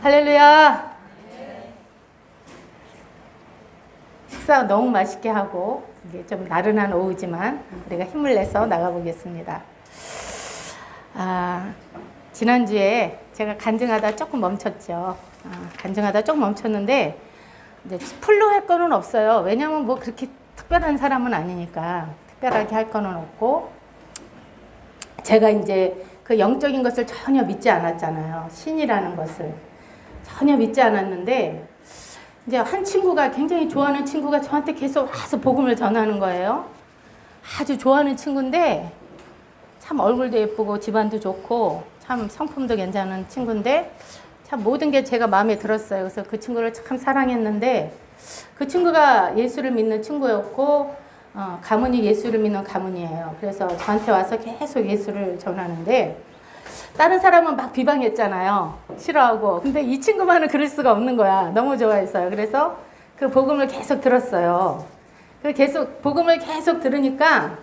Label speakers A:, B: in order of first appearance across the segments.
A: 할렐루야. 식사 너무 맛있게 하고 이게 좀 나른한 오후지만 우리가 힘을 내서 나가보겠습니다. 지난주에 제가 간증하다 조금 멈췄죠. 간증하다 조금 멈췄는데 이제 풀로 할 거는 없어요. 왜냐면 뭐 그렇게 특별한 사람은 아니니까 특별하게 할 거는 없고, 제가 이제 그 영적인 것을 전혀 믿지 않았잖아요. 신이라는 것을 전혀 믿지 않았는데, 이제 한 친구가, 굉장히 좋아하는 친구가 저한테 계속 와서 복음을 전하는 거예요. 아주 좋아하는 친구인데 참 얼굴도 예쁘고 집안도 좋고 참 성품도 괜찮은 친구인데 참 모든 게 제가 마음에 들었어요. 그래서 그 친구를 참 사랑했는데, 그 친구가 예수를 믿는 친구였고 가문이 예수를 믿는 가문이에요. 그래서 저한테 와서 계속 예수를 전하는데, 다른 사람은 막 비방했잖아요. 싫어하고. 근데 이 친구만은 그럴 수가 없는 거야. 너무 좋아했어요. 그래서 그 복음을 계속 들었어요. 복음을 계속 들으니까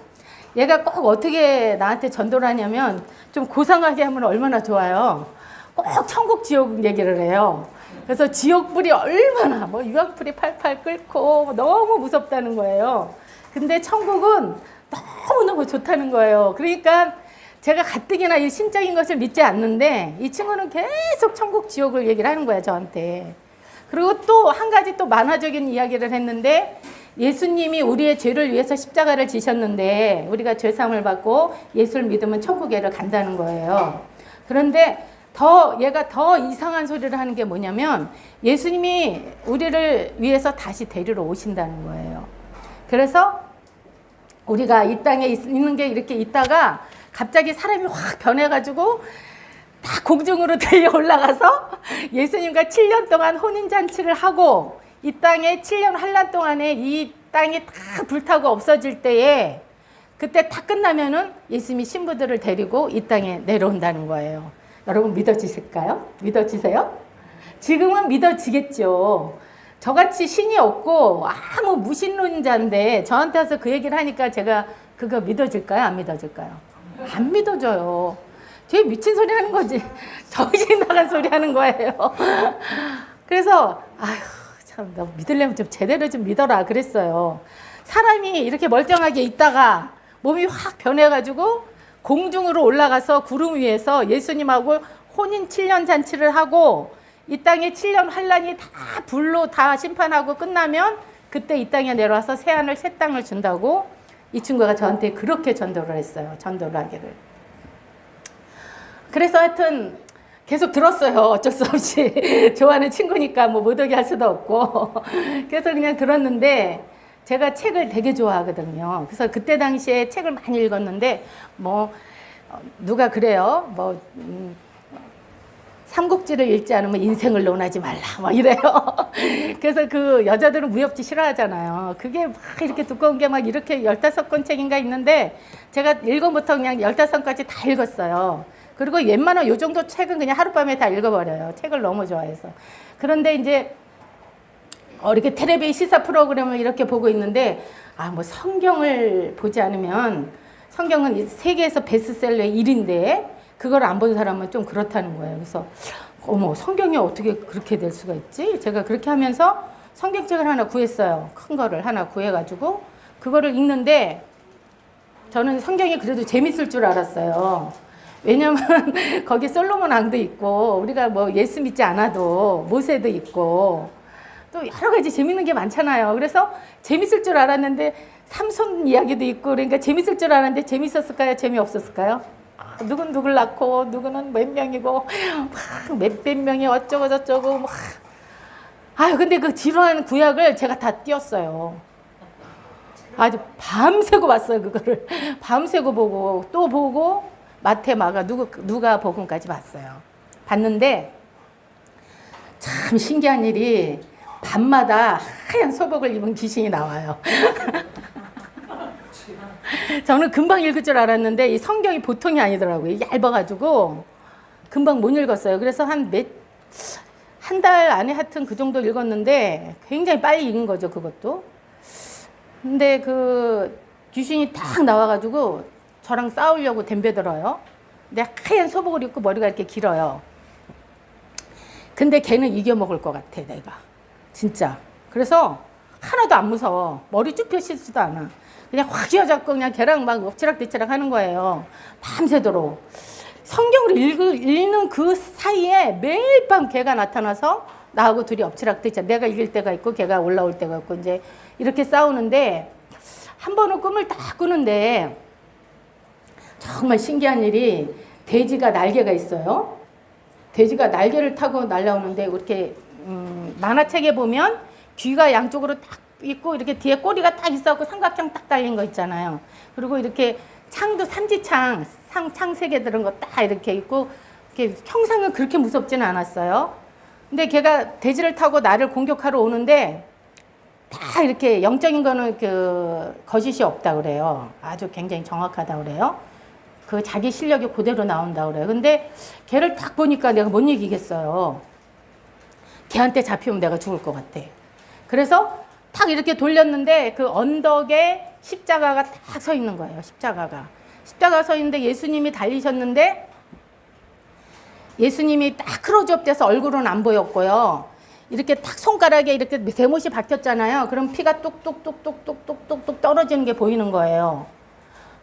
A: 얘가 꼭 어떻게 나한테 전도를 하냐면, 좀 고상하게 하면 얼마나 좋아요. 꼭 천국 지옥 얘기를 해요. 그래서 지옥불이 얼마나 뭐 유황불이 팔팔 끓고 너무 무섭다는 거예요. 근데 천국은 너무너무 좋다는 거예요. 그러니까 제가 가뜩이나 이 신적인 것을 믿지 않는데 이 친구는 계속 천국 지옥을 얘기를 하는 거야, 저한테. 그리고 또 한 가지 또 만화적인 이야기를 했는데, 예수님이 우리의 죄를 위해서 십자가를 지셨는데 우리가 죄사함을 받고 예수를 믿으면 천국에를 간다는 거예요. 그런데 얘가 더 이상한 소리를 하는 게 뭐냐면, 예수님이 우리를 위해서 다시 데리러 오신다는 거예요. 그래서 우리가 이 땅에 있는 게 이렇게 있다가 갑자기 사람이 확 변해가지고 다 공중으로 달려 올라가서 예수님과 7년 동안 혼인잔치를 하고, 이 땅에 7년 환란 동안에 이 땅이 다 불타고 없어질 때에, 그때 다 끝나면은 예수님이 신부들을 데리고 이 땅에 내려온다는 거예요. 여러분 믿어지실까요? 믿어지세요? 지금은 믿어지겠죠. 저같이 신이 없고 아무 무신론자인데 저한테 와서 그 얘기를 하니까 제가 그거 믿어질까요? 안 믿어질까요? 안 믿어져요. 되게 미친 소리 하는 거지. 정신 나간 소리 하는 거예요. 그래서 아휴 참, 너 믿으려면 좀 제대로 좀 믿어라 그랬어요. 사람이 이렇게 멀쩡하게 있다가 몸이 확 변해가지고 공중으로 올라가서 구름 위에서 예수님하고 혼인 7년 잔치를 하고, 이 땅에 7년 환란이 다 불로 다 심판하고 끝나면 그때 이 땅에 내려와서 새 하늘 새 땅을 준다고 이 친구가 저한테 그렇게 전도를 했어요. 전도를 하기를. 그래서 하여튼 계속 들었어요. 어쩔 수 없이. 좋아하는 친구니까 뭐 못 오게 할 수도 없고. 그래서 그냥 들었는데, 제가 책을 되게 좋아하거든요. 그래서 그때 당시에 책을 많이 읽었는데, 누가 그래요. 삼국지를 읽지 않으면 인생을 논하지 말라. 막 이래요. 그래서 그 여자들은 무협지 싫어하잖아요. 그게 막 이렇게 두꺼운 게 막 이렇게 15권 책인가 있는데, 제가 1권부터 그냥 15권까지 다 읽었어요. 그리고 웬만한 요 정도 책은 그냥 하룻밤에 다 읽어버려요. 책을 너무 좋아해서. 그런데 이제 이렇게 텔레비 시사 프로그램을 이렇게 보고 있는데, 뭐 성경을 보지 않으면, 성경은 세계에서 베스트셀러 1인데 그걸 안 본 사람은 좀 그렇다는 거예요. 그래서 어머, 성경이 어떻게 그렇게 될 수가 있지? 제가 그렇게 하면서 성경책을 하나 구했어요. 큰 거를 하나 구해가지고 그거를 읽는데, 저는 성경이 그래도 재밌을 줄 알았어요. 왜냐면 거기 솔로몬 왕도 있고, 우리가 뭐 예수 믿지 않아도 모세도 있고 또 여러 가지 재밌는 게 많잖아요. 그래서 재밌을 줄 알았는데, 삼손 이야기도 있고, 그러니까 재밌을 줄 알았는데 재밌었을까요? 재미없었을까요? 누군 누굴 낳고 누구는 몇 명이고 몇백 명이 어쩌고 저쩌고 근데 그 지루한 구약을 제가 다 띄웠어요. 아주 밤새고 봤어요. 그거를 밤새고 보고 또 보고 마태 마가 누가 복음까지 봤어요. 봤는데 참 신기한 일이, 밤마다 하얀 소복을 입은 귀신이 나와요. 저는 금방 읽을 줄 알았는데 이 성경이 보통이 아니더라고요. 얇아가지고 금방 못 읽었어요. 그래서 한 달 안에 하여튼 그 정도 읽었는데 굉장히 빨리 읽은 거죠, 그것도. 근데 그 귀신이 딱 나와가지고 저랑 싸우려고 덤벼들어요. 근데 하얀 소복을 입고 머리가 이렇게 길어요. 근데 걔는 이겨먹을 것 같아, 내가. 진짜. 그래서 하나도 안 무서워. 머리 쭉 펴시지도 않아. 그냥 확 휘어잡고 그냥 걔랑 막 엎치락뒤치락 하는 거예요. 밤새도록. 성경을 읽는 그 사이에 매일 밤 걔가 나타나서 나하고 둘이 엎치락뒤치락. 내가 이길 때가 있고 걔가 올라올 때가 있고 이제 이렇게 싸우는데 한 번은 꿈을 딱 꾸는데 정말 신기한 일이 돼지가 날개가 있어요. 돼지가 날개를 타고 날아오는데 이렇게 만화책에 보면 귀가 양쪽으로 딱 있고 이렇게 뒤에 꼬리가 딱 있어갖고 삼각형 딱 달린 거 있잖아요. 그리고 이렇게 창도 삼지창, 창 3개 들은 거 딱 이렇게 있고 이렇게 형상은 그렇게 무섭지는 않았어요. 근데 걔가 돼지를 타고 나를 공격하러 오는데 다 이렇게 영적인 거는 거짓이 없다 그래요. 아주 굉장히 정확하다 그래요. 그 자기 실력이 그대로 나온다 그래요. 근데 걔를 딱 보니까 내가 못 이기겠어요. 걔한테 잡히면 내가 죽을 것 같아. 그래서 탁 이렇게 돌렸는데 그 언덕에 십자가가 딱 서 있는 거예요. 십자가가 서 있는데 예수님이 달리셨는데 예수님이 딱 크로즈업 돼서 얼굴은 안 보였고요. 이렇게 딱 손가락에 이렇게 대못이 박혔잖아요. 그럼 피가 뚝뚝뚝뚝뚝뚝뚝 떨어지는 게 보이는 거예요.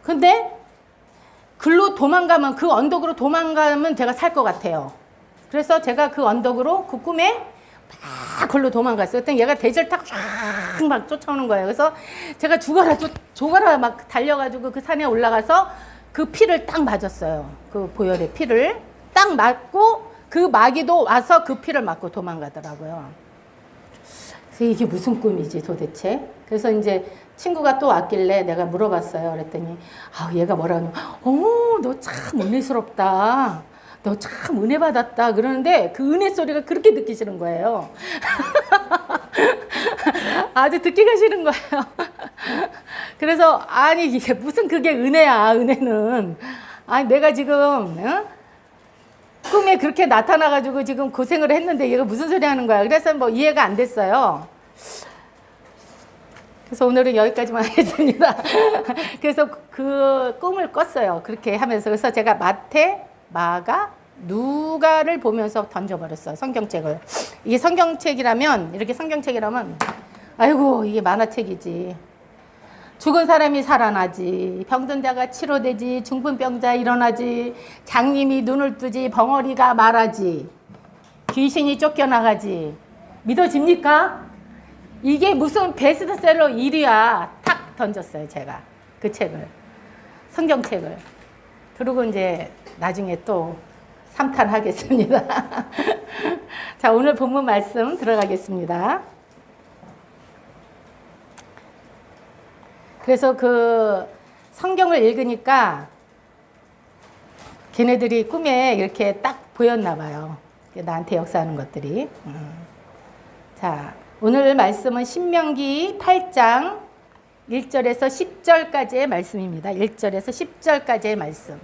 A: 근데 글로 도망가면, 그 언덕으로 도망가면 제가 살 것 같아요. 그래서 제가 그 언덕으로 그 꿈에 막 글로 도망갔어요. 그랬더니 얘가 돼지를 타고 쫙 막 쫓아오는 거예요. 그래서 제가 죽어라 막 달려가지고 그 산에 올라가서 그 피를 딱 맞았어요. 그 보혈의 피를 딱 맞고 그 마귀도 와서 그 피를 맞고 도망가더라고요. 그래서 이게 무슨 꿈이지 도대체? 그래서 이제 친구가 또 왔길래 내가 물어봤어요. 그랬더니 얘가 뭐라고 하냐면 어머 너 참 은혜스럽다. 너 참 은혜 받았다. 그러는데 그 은혜 소리가 그렇게 듣기 싫은 거예요. 아주 듣기가 싫은 거예요. 그래서 아니 이게 무슨 그게 은혜야. 은혜는. 아니 내가 지금 꿈에 그렇게 나타나가지고 지금 고생을 했는데 얘가 무슨 소리 하는 거야. 그래서 뭐 이해가 안 됐어요. 그래서 오늘은 여기까지만 하겠습니다. 그래서 그 꿈을 꿨어요. 그렇게 하면서. 그래서 제가 마태, 마가, 누가를 보면서 던져버렸어요. 성경책을. 이게 성경책이라면, 이렇게 성경책이라면, 아이고, 이게 만화책이지. 죽은 사람이 살아나지, 병든 자가 치료되지, 중풍병자 일어나지, 장님이 눈을 뜨지, 벙어리가 말하지, 귀신이 쫓겨나가지. 믿어집니까? 이게 무슨 베스트셀러 1위야. 탁 던졌어요, 제가. 그 책을. 성경책을. 그리고 이제 나중에 또 3탄 하겠습니다. 자, 오늘 본문 말씀 들어가겠습니다. 그래서 그 성경을 읽으니까 걔네들이 꿈에 이렇게 딱 보였나 봐요. 나한테 역사하는 것들이. 자, 오늘 말씀은 신명기 8장 1절에서 10절까지의 말씀입니다. 1절에서 10절까지의 말씀.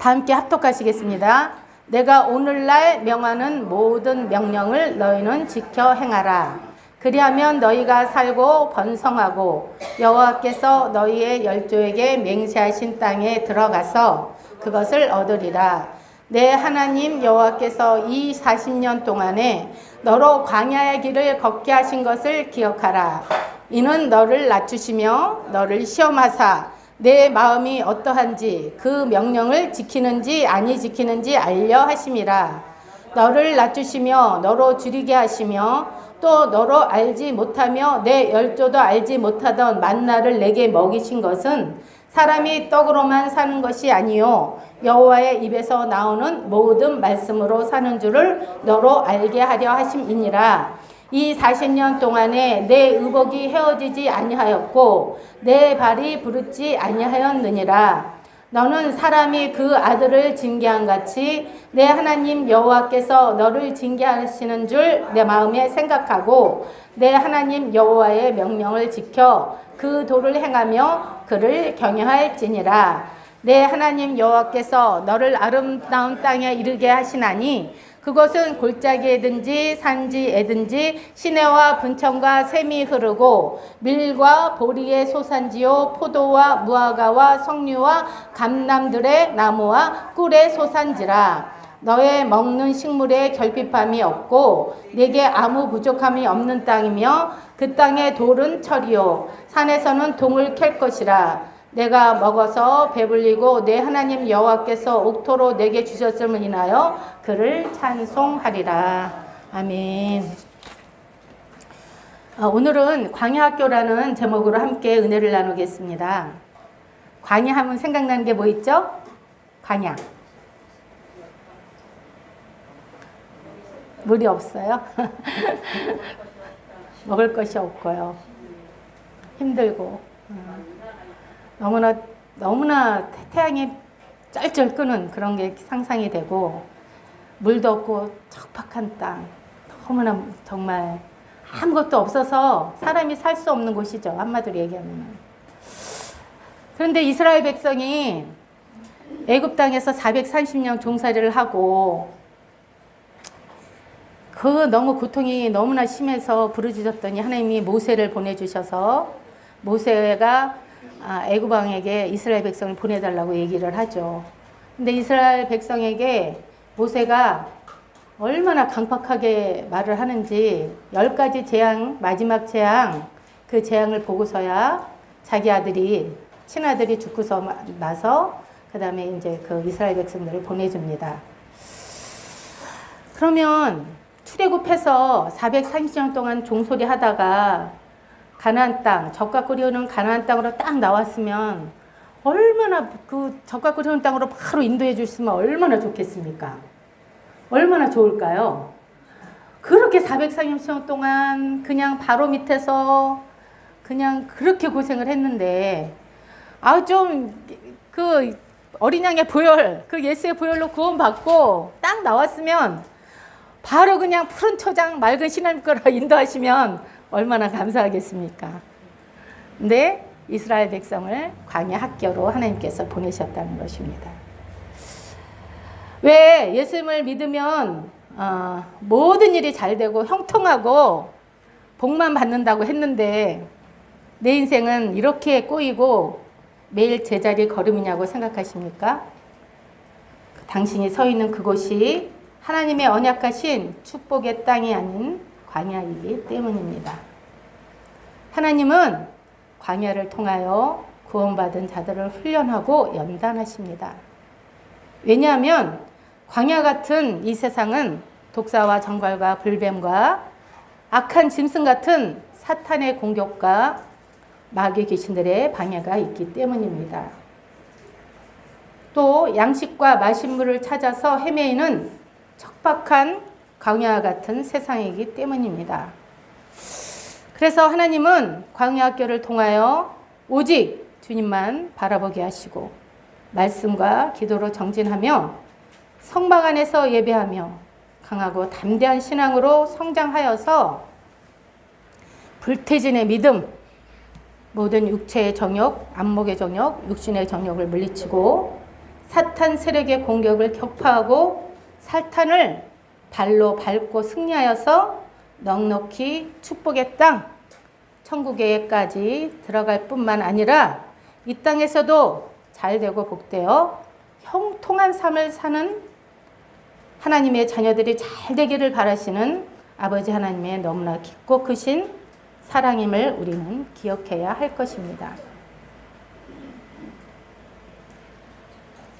A: 다 함께 합독하시겠습니다. 내가 오늘날 명하는 모든 명령을 너희는 지켜 행하라. 그리하면 너희가 살고 번성하고 여호와께서 너희의 열조에게 맹세하신 땅에 들어가서 그것을 얻으리라. 내 하나님 여호와께서 이 40년 동안에 너로 광야의 길을 걷게 하신 것을 기억하라. 이는 너를 낮추시며 너를 시험하사 내 마음이 어떠한지 그 명령을 지키는지 아니 지키는지 알려 하심이라. 너를 낮추시며 너로 줄이게 하시며 또 너로 알지 못하며 내 열조도 알지 못하던 만나를 내게 먹이신 것은 사람이 떡으로만 사는 것이 아니요 여호와의 입에서 나오는 모든 말씀으로 사는 줄을 너로 알게 하려 하심이니라. 이 40년 동안에 내 의복이 헤어지지 아니하였고 내 발이 부르지 아니하였느니라. 너는 사람이 그 아들을 징계한 같이 내 하나님 여호와께서 너를 징계하시는 줄 내 마음에 생각하고 내 하나님 여호와의 명령을 지켜 그 도를 행하며 그를 경외할지니라. 내 하나님 여호와께서 너를 아름다운 땅에 이르게 하시나니 그것은 골짜기에든지 산지에든지 시내와 분천과 샘이 흐르고 밀과 보리의 소산지요 포도와 무화과와 석류와 감람들의 나무와 꿀의 소산지라. 너의 먹는 식물에 결핍함이 없고 내게 아무 부족함이 없는 땅이며 그 땅의 돌은 철이요 산에서는 동을 캘 것이라. 내가 먹어서 배불리고 내 하나님 여호와께서 옥토로 내게 주셨음을 인하여 그를 찬송하리라. 아멘. 오늘은 광야학교라는 제목으로 함께 은혜를 나누겠습니다. 광야하면 생각나는 게 뭐 있죠? 광야. 물이 없어요. 먹을 것이 없고요. 힘들고 너무나 태양이 쩔쩔 끄는 그런 게 상상이 되고 물도 없고 척박한 땅 너무나 정말 아무것도 없어서 사람이 살 수 없는 곳이죠. 한마디로 얘기하면. 그런데 이스라엘 백성이 애굽 땅에서 430년 종살이를 하고 너무 고통이 너무나 심해서 부르짖었더니 하나님이 모세를 보내주셔서 모세가 애굽 왕에게 이스라엘 백성을 보내달라고 얘기를 하죠. 근데 이스라엘 백성에게 모세가 얼마나 강팍하게 말을 하는지 10가지 재앙, 마지막 재앙, 그 재앙을 보고서야 자기 친아들이 죽고서 나서 그 다음에 이제 그 이스라엘 백성들을 보내줍니다. 그러면 출애굽해서 430년 동안 종소리 하다가 가나안 땅, 젖과 꿀이 흐르는 가나안 땅으로 딱 나왔으면 얼마나 그 젖과 꿀이 흐르는 땅으로 바로 인도해 주시면 얼마나 좋겠습니까? 얼마나 좋을까요? 그렇게 430년 동안 그냥 바로 밑에서 그냥 그렇게 고생을 했는데 좀 그 어린 양의 보혈, 그 예수의 보혈로 구원받고 딱 나왔으면 바로 그냥 푸른 초장 맑은 시냇가로 인도하시면 얼마나 감사하겠습니까? 근데 이스라엘 백성을 광야 학교로 하나님께서 보내셨다는 것입니다. 왜 예수님을 믿으면 모든 일이 잘 되고 형통하고 복만 받는다고 했는데 내 인생은 이렇게 꼬이고 매일 제자리 걸음이냐고 생각하십니까? 당신이 서 있는 그곳이 하나님의 언약하신 축복의 땅이 아닌 광야이기 때문입니다. 하나님은 광야를 통하여 구원받은 자들을 훈련하고 연단하십니다. 왜냐하면 광야 같은 이 세상은 독사와 정갈과 불뱀과 악한 짐승 같은 사탄의 공격과 마귀 귀신들의 방해가 있기 때문입니다. 또 양식과 마신물을 찾아서 헤매이는 척박한 광야 같은 세상이기 때문입니다. 그래서 하나님은 광야 학교를 통하여 오직 주님만 바라보게 하시고 말씀과 기도로 정진하며 성막 안에서 예배하며 강하고 담대한 신앙으로 성장하여서 불태진의 믿음, 모든 육체의 정욕, 안목의 정욕, 육신의 정욕을 물리치고 사탄 세력의 공격을 격파하고 사탄을 발로 밟고 승리하여서 넉넉히 축복의 땅, 천국에까지 들어갈 뿐만 아니라 이 땅에서도 잘되고 복되어 형통한 삶을 사는 하나님의 자녀들이 잘 되기를 바라시는 아버지 하나님의 너무나 깊고 크신 사랑임을 우리는 기억해야 할 것입니다.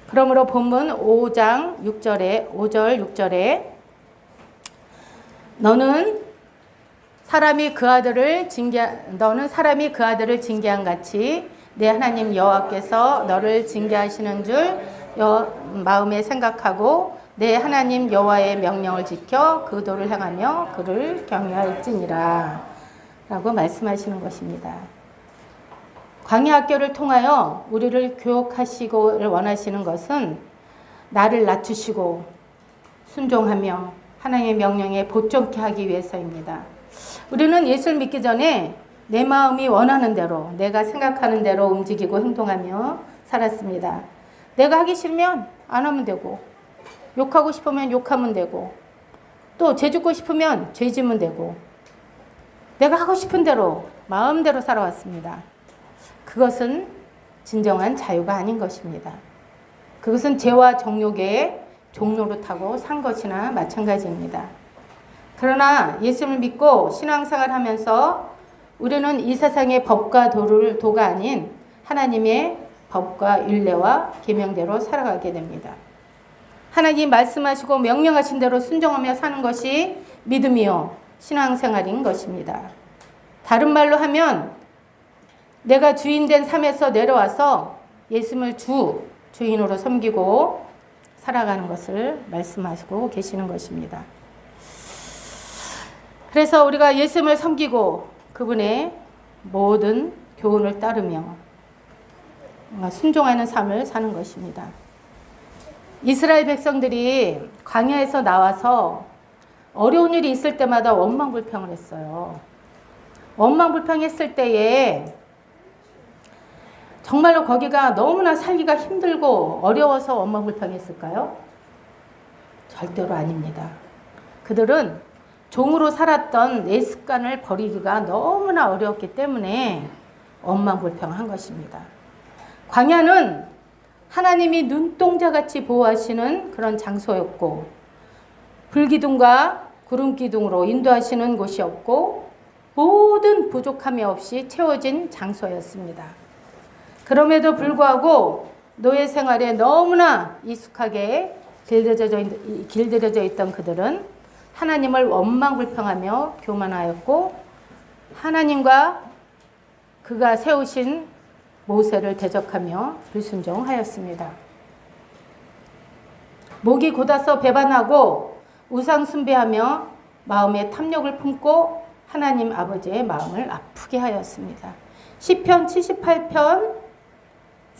A: 그러므로 본문 5장 6절에 5절 6절에 너는 사람이 그 아들을 징계한 같이 내 하나님 여호와께서 너를 징계하시는 줄 마음에 생각하고 내 하나님 여호와의 명령을 지켜 그 도를 행하며 그를 경외할지니라 라고 말씀하시는 것입니다. 광야 학교를 통하여 우리를 교육하시고 원하시는 것은 나를 낮추시고 순종하며 하나님의 명령에 복종케 하기 위해서입니다. 우리는 예수를 믿기 전에 내 마음이 원하는 대로, 내가 생각하는 대로 움직이고 행동하며 살았습니다. 내가 하기 싫으면 안 하면 되고, 욕하고 싶으면 욕하면 되고, 또 죄 짓고 싶으면 죄 지면 되고 내가 하고 싶은 대로 마음대로 살아왔습니다. 그것은 진정한 자유가 아닌 것입니다. 그것은 죄와 정욕의 종노릇하고 산 것이나 마찬가지입니다. 그러나 예수를 믿고 신앙생활을 하면서 우리는 이 세상의 법과 도가 아닌 하나님의 법과 율례와 계명대로 살아가게 됩니다. 하나님 말씀하시고 명령하신 대로 순종하며 사는 것이 믿음이요 신앙생활인 것입니다. 다른 말로 하면 내가 주인된 삶에서 내려와서 예수님을 주인으로 섬기고 살아가는 것을 말씀하시고 계시는 것입니다. 그래서 우리가 예수님을 섬기고 그분의 모든 교훈을 따르며 순종하는 삶을 사는 것입니다. 이스라엘 백성들이 광야에서 나와서 어려운 일이 있을 때마다 원망불평을 했어요. 원망불평했을 때에 정말로 거기가 너무나 살기가 힘들고 어려워서 원망불평했을까요? 절대로 아닙니다. 그들은 종으로 살았던 내 습관을 버리기가 너무나 어려웠기 때문에 원망불평한 것입니다. 광야는 하나님이 눈동자같이 보호하시는 그런 장소였고 불기둥과 구름기둥으로 인도하시는 곳이었고 모든 부족함이 없이 채워진 장소였습니다. 그럼에도 불구하고 노예 생활에 너무나 익숙하게 길들여져 있던 그들은 하나님을 원망불평하며 교만하였고 하나님과 그가 세우신 모세를 대적하며 불순종하였습니다. 목이 곧아서 배반하고 우상 숭배하며 마음에 탐욕을 품고 하나님 아버지의 마음을 아프게 하였습니다. 시편 78편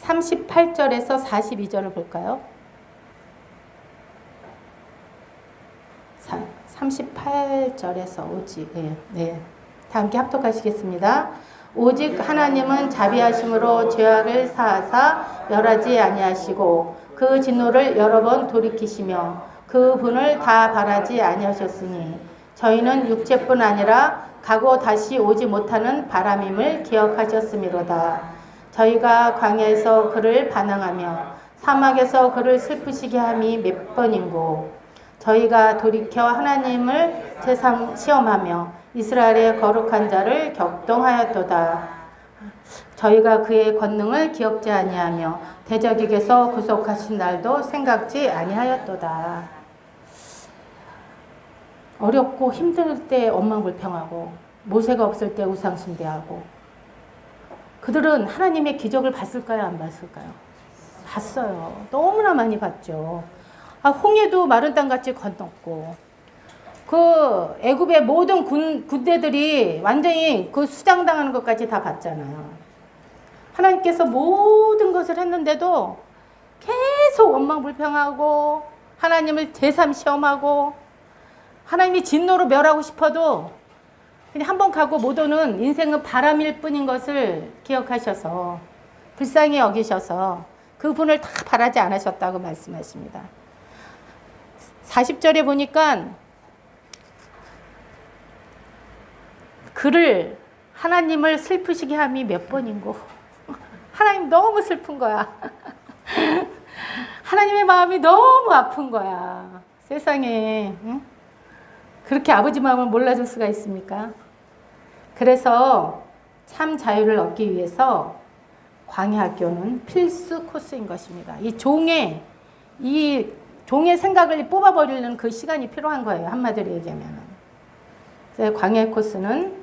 A: 38절에서 42절을 볼까요? 38절에서 오직 다 함께 합독하시겠습니다. 오직 하나님은 자비하심으로 죄악을 사하사 멸하지 아니하시고 그 진노를 여러 번 돌이키시며 그 분을 다 바라지 아니하셨으니 저희는 육체뿐 아니라 가고 다시 오지 못하는 바람임을 기억하셨음이로다. 저희가 광야에서 그를 반항하며 사막에서 그를 슬프시게 함이 몇 번인고 저희가 돌이켜 하나님을 시험하며 이스라엘의 거룩한 자를 격동하였도다. 저희가 그의 권능을 기억지 아니하며 대적에게서 구속하신 날도 생각지 아니하였도다. 어렵고 힘들 때 원망불평하고 모세가 없을 때 우상 숭배하고 그들은 하나님의 기적을 봤을까요? 안 봤을까요? 봤어요. 너무나 많이 봤죠. 홍해도 마른 땅같이 건넜고 그 애굽의 모든 군대들이 완전히 그 수장당하는 것까지 다 봤잖아요. 하나님께서 모든 것을 했는데도 계속 원망불평하고 하나님을 제3 시험하고 하나님이 진노로 멸하고 싶어도 그냥 한번 가고 못 오는 인생은 바람일 뿐인 것을 기억하셔서 불쌍히 여기셔서 그분을 다 바라지 않으셨다고 말씀하십니다. 40절에 보니까 그를 하나님을 슬프시게 함이 몇 번인고 하나님 너무 슬픈 거야. 하나님의 마음이 너무 아픈 거야. 세상에 응? 그렇게 아버지 마음을 몰라줄 수가 있습니까? 그래서 참 자유를 얻기 위해서 광야학교는 필수 코스인 것입니다. 이 종의 생각을 뽑아버리는 그 시간이 필요한 거예요. 한마디로 얘기하면. 광야 코스는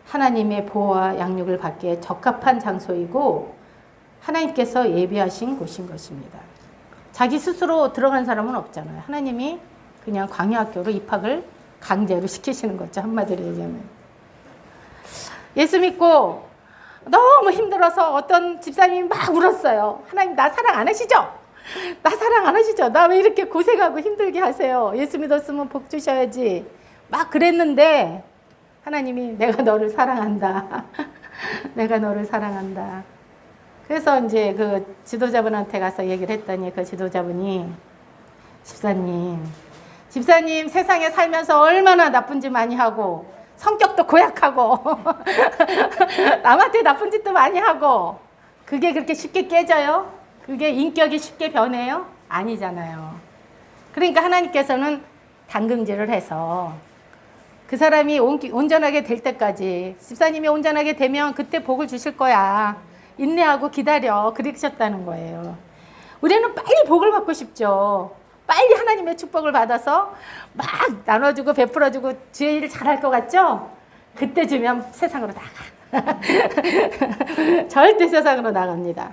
A: 하나님의 보호와 양육을 받기에 적합한 장소이고 하나님께서 예비하신 곳인 것입니다. 자기 스스로 들어간 사람은 없잖아요. 하나님이 그냥 광야학교로 입학을 강제로 시키시는 거죠. 한마디로 얘기하면. 예수 믿고 너무 힘들어서 어떤 집사님이 막 울었어요. 하나님 나 사랑 안 하시죠? 나 사랑 안 하시죠? 나 왜 이렇게 고생하고 힘들게 하세요? 예수 믿었으면 복 주셔야지. 막 그랬는데 하나님이 내가 너를 사랑한다. 내가 너를 사랑한다. 그래서 이제 그 지도자분한테 가서 얘기를 했더니 그 지도자분이 집사님 집사님 세상에 살면서 얼마나 나쁜 짓 많이 하고 성격도 고약하고 남한테 나쁜 짓도 많이 하고 그게 그렇게 쉽게 깨져요? 그게 인격이 쉽게 변해요? 아니잖아요. 그러니까 하나님께서는 담금질을 해서 그 사람이 온전하게 될 때까지, 집사님이 온전하게 되면 그때 복을 주실 거야. 인내하고 기다려. 그러셨다는 거예요. 우리는 빨리 복을 받고 싶죠. 빨리 하나님의 축복을 받아서 막 나눠주고 베풀어주고 주의 일을 잘할 것 같죠? 그때 주면 세상으로 나가. 절대 세상으로 나갑니다.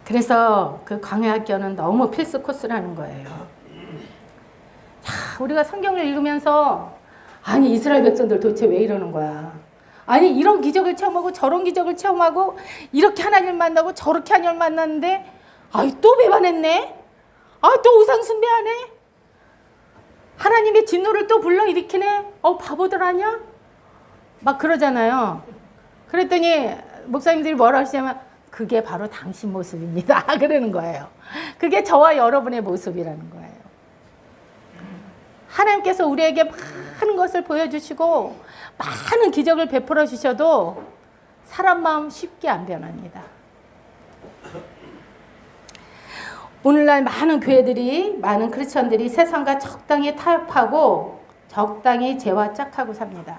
A: 그래서 그 광야학교는 너무 필수 코스라는 거예요. 우리가 성경을 읽으면서 아니 이스라엘 백성들 도대체 왜 이러는 거야? 아니 이런 기적을 체험하고 저런 기적을 체험하고 이렇게 하나님을 만나고 저렇게 하나님을 만났는데 아이 또 배반했네? 아 또 우상 숭배하네? 하나님의 진노를 또 불러일으키네? 바보들 아니야? 막 그러잖아요. 그랬더니 목사님들이 뭐라 하시냐면 그게 바로 당신 모습입니다. 그러는 거예요. 그게 저와 여러분의 모습이라는 거예요. 하나님께서 우리에게 많은 것을 보여주시고 많은 기적을 베풀어 주셔도 사람 마음 쉽게 안 변합니다. 오늘날 많은 교회들이, 많은 크리스천들이 세상과 적당히 타협하고 적당히 죄와 짝하고 삽니다.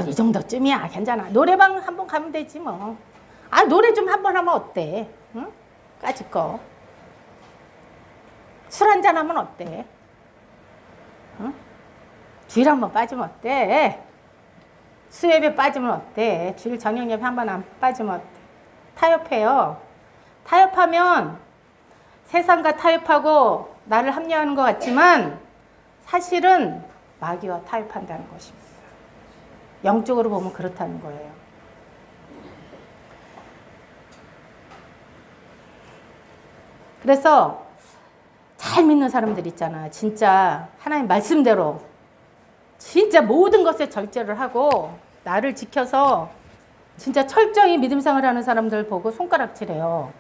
A: 이 정도쯤이야 괜찮아. 노래방 한번 가면 되지 뭐. 아 노래 좀 한번 하면 어때? 응? 까짓 거. 술 한잔 하면 어때? 응? 주일 한번 빠지면 어때? 수예배 빠지면 어때? 주일 저녁 예배 한번 안 빠지면 어때? 타협해요. 타협하면 세상과 타협하고 나를 합리화하는 것 같지만 사실은 마귀와 타협한다는 것입니다. 영적으로 보면 그렇다는 거예요. 그래서 잘 믿는 사람들 있잖아. 진짜 하나님 말씀대로 진짜 모든 것에 절제를 하고 나를 지켜서 진짜 철저히 믿음생활 하는 사람들 보고 손가락질해요.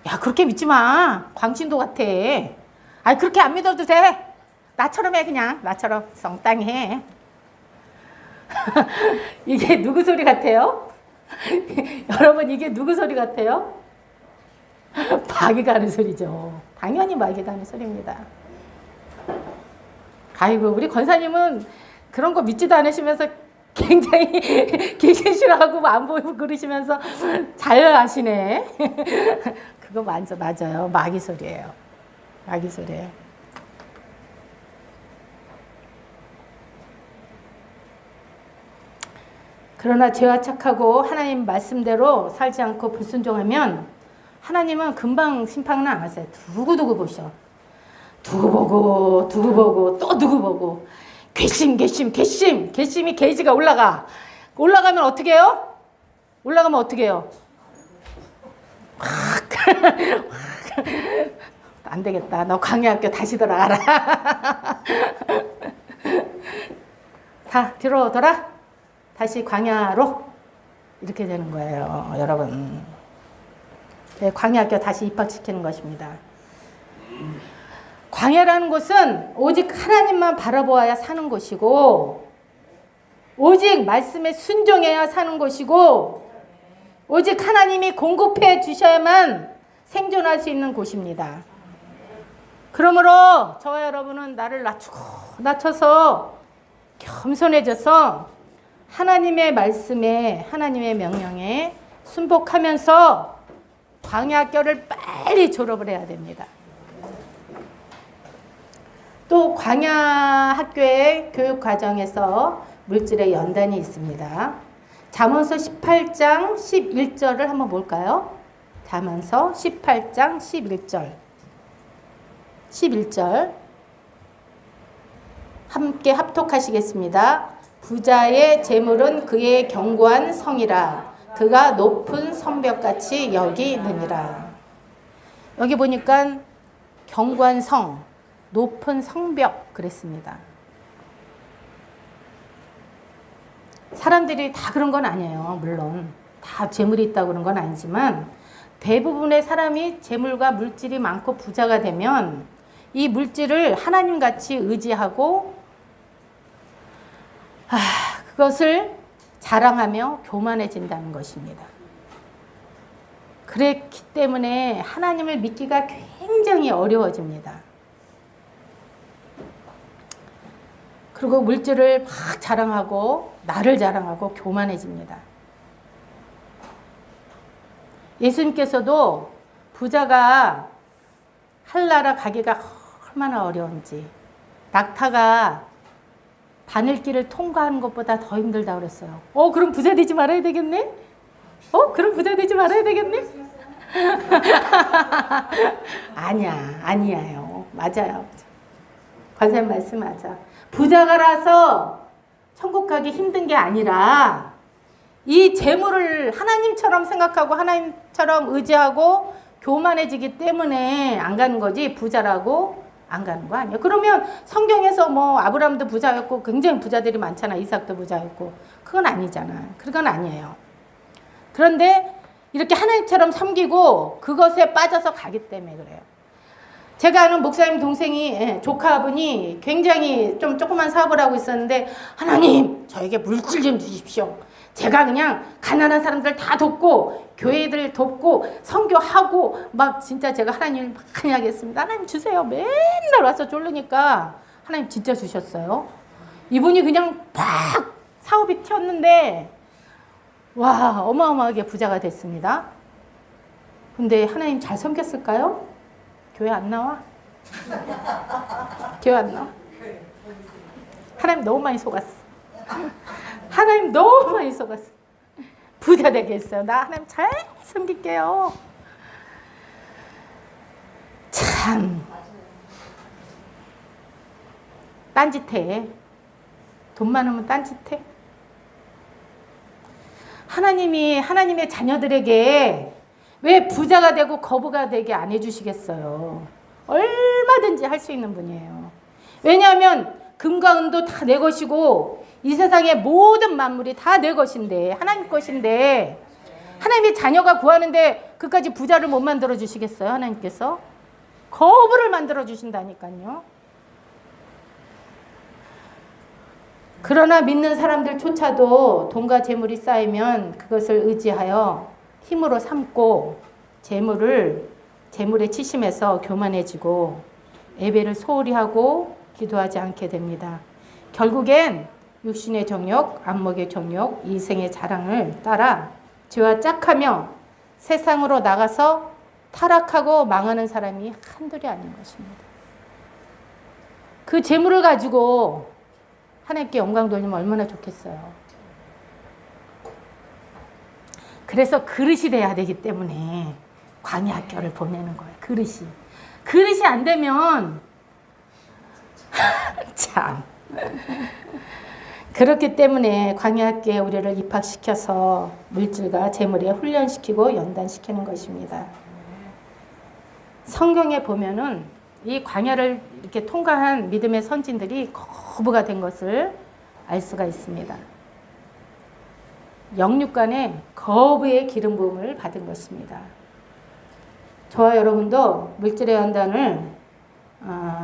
A: 야 그렇게 믿지 마. 광신도 같아. 아니 그렇게 안 믿어도 돼. 나처럼 해 그냥. 나처럼 성땅히 해. 이게 누구 소리 같아요? 여러분 이게 누구 소리 같아요? 마귀가 하는 소리죠. 당연히 마귀가 하는 소리입니다. 아이고 우리 권사님은 그런 거 믿지도 않으시면서 굉장히 귀신 싫어하고 안 보이고 그러시면서 잘 아시네. 그거 맞아요. 마귀 소리예요. 마귀 소리예요. 그러나 죄와 착하고 하나님 말씀대로 살지 않고 불순종하면 하나님은 금방 심판은 안 하세요. 두고두고 보셔. 두고 보고 또 두고 보고 괘씸이 게이지가 올라가면 어떻게 해요? 올라가면 어떻게 해요? 안 되겠다. 너 광야학교 다시 돌아가라. 다 뒤로 돌아. 다시 광야로 이렇게 되는 거예요, 여러분. 광야학교 다시 입학시키는 것입니다. 광야라는 곳은 오직 하나님만 바라보아야 사는 곳이고 오직 말씀에 순종해야 사는 곳이고 오직 하나님이 공급해 주셔야만 생존할 수 있는 곳입니다. 그러므로 저와 여러분은 나를 낮춰서 겸손해져서 하나님의 말씀에 하나님의 명령에 순복하면서 광야학교를 빨리 졸업을 해야 됩니다. 또 광야학교의 교육과정에서 물질의 연단이 있습니다. 잠언서 18장 11절을 한번 볼까요? 잠언서 18장 11절 함께 합독하시겠습니다. 부자의 재물은 그의 견고한 성이라 그가 높은 성벽같이 여기느니라. 여기 보니까 견고한 성, 높은 성벽 그랬습니다. 사람들이 다 그런 건 아니에요. 물론 다 재물이 있다고 그런 건 아니지만 대부분의 사람이 재물과 물질이 많고 부자가 되면 이 물질을 하나님같이 의지하고 그것을 자랑하며 교만해진다는 것입니다. 그렇기 때문에 하나님을 믿기가 굉장히 어려워집니다. 그리고 물질을 막 자랑하고 나를 자랑하고 교만해집니다. 예수님께서도 부자가 할나라 가기가 얼마나 어려운지, 낙타가 바늘길을 통과하는 것보다 더 힘들다고 그랬어요. 그럼 부자 되지 말아야 되겠네? 그럼 부자 되지 말아야 되겠네? 아니에요. 맞아요. 관사님 말씀 맞아. 부자가라서 천국 가기 힘든 게 아니라 이 재물을 하나님처럼 생각하고 하나님처럼 의지하고 교만해지기 때문에 안 가는 거지, 부자라고 안 가는 거 아니에요. 그러면 성경에서 뭐 아브라함도 부자였고 굉장히 부자들이 많잖아. 이삭도 부자였고. 그건 아니잖아. 그건 아니에요. 그런데 이렇게 하나님처럼 섬기고 그것에 빠져서 가기 때문에 그래요. 제가 아는 목사님 동생이, 조카분이 굉장히 좀 조그만 사업을 하고 있었는데, 하나님 저에게 물질 좀 주십시오. 제가 그냥 가난한 사람들 다 돕고 교회들 돕고 선교하고 막 진짜 제가 하나님을 많이 하겠습니다. 하나님 주세요. 맨날 와서 졸르니까 하나님 진짜 주셨어요. 이분이 그냥 팍 사업이 튀었는데 와, 어마어마하게 부자가 됐습니다. 근데 하나님 잘 섬겼을까요? 교회 안 나와? 교회 안 나와? 하나님 너무 많이 속았어. 하나님 너무 많이 속았어. 부자 되겠어요. 나 하나님 잘 섬길게요. 참 딴짓해. 돈 많으면 딴짓해. 하나님이 하나님의 자녀들에게 왜 부자가 되고 거부가 되게 안 해주시겠어요? 얼마든지 할 수 있는 분이에요. 왜냐하면 금과 은도 다 내 것이고 이 세상의 모든 만물이 다 내 것인데, 하나님 것인데, 하나님의 자녀가 구하는데 그까지 부자를 못 만들어 주시겠어요? 하나님께서 거부를 만들어 주신다니까요. 그러나 믿는 사람들조차도 돈과 재물이 쌓이면 그것을 의지하여 힘으로 삼고 재물에 치심해서 교만해지고 예배를 소홀히 하고 기도하지 않게 됩니다. 결국엔 육신의 정욕, 안목의 정욕, 이생의 자랑을 따라 죄와 짝하며 세상으로 나가서 타락하고 망하는 사람이 한둘이 아닌 것입니다. 그 재물을 가지고 하나님께 영광 돌리면 얼마나 좋겠어요. 그래서 그릇이 돼야 되기 때문에 광야학교를 보내는 거예요. 그릇이 안 되면 참 그렇기 때문에 광야학교에 우리를 입학시켜서 물질과 재물에 훈련시키고 연단시키는 것입니다. 성경에 보면은 이 광야를 이렇게 통과한 믿음의 선진들이 거부가 된 것을 알 수가 있습니다. 영육간에 거부의 기름 부음을 받은 것입니다. 저와 여러분도 물질의 연단을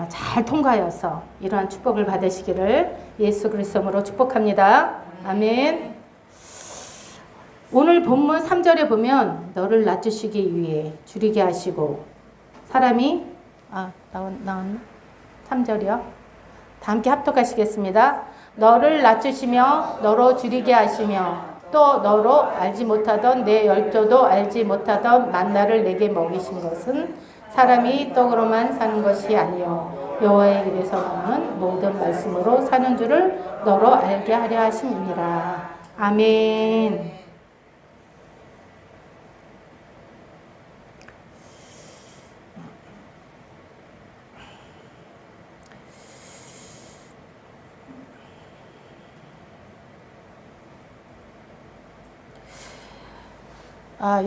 A: 잘 통과하여서 이러한 축복을 받으시기를 예수 그리스도로 축복합니다. 아멘. 오늘 본문 3절에 보면 너를 낮추시기 위해 줄이게 하시고 사람이 나왔나? 3절이요. 다 함께 합독하시겠습니다. 너를 낮추시며 너로 줄이게 하시며 또 너로 알지 못하던 내 열조도 알지 못하던 만나를 내게 먹이신 것은 사람이 떡으로만 사는 것이 아니요 여호와의 입에서 나오는 모든 말씀으로 사는 줄을 너로 알게 하려 하심이니라. 아멘.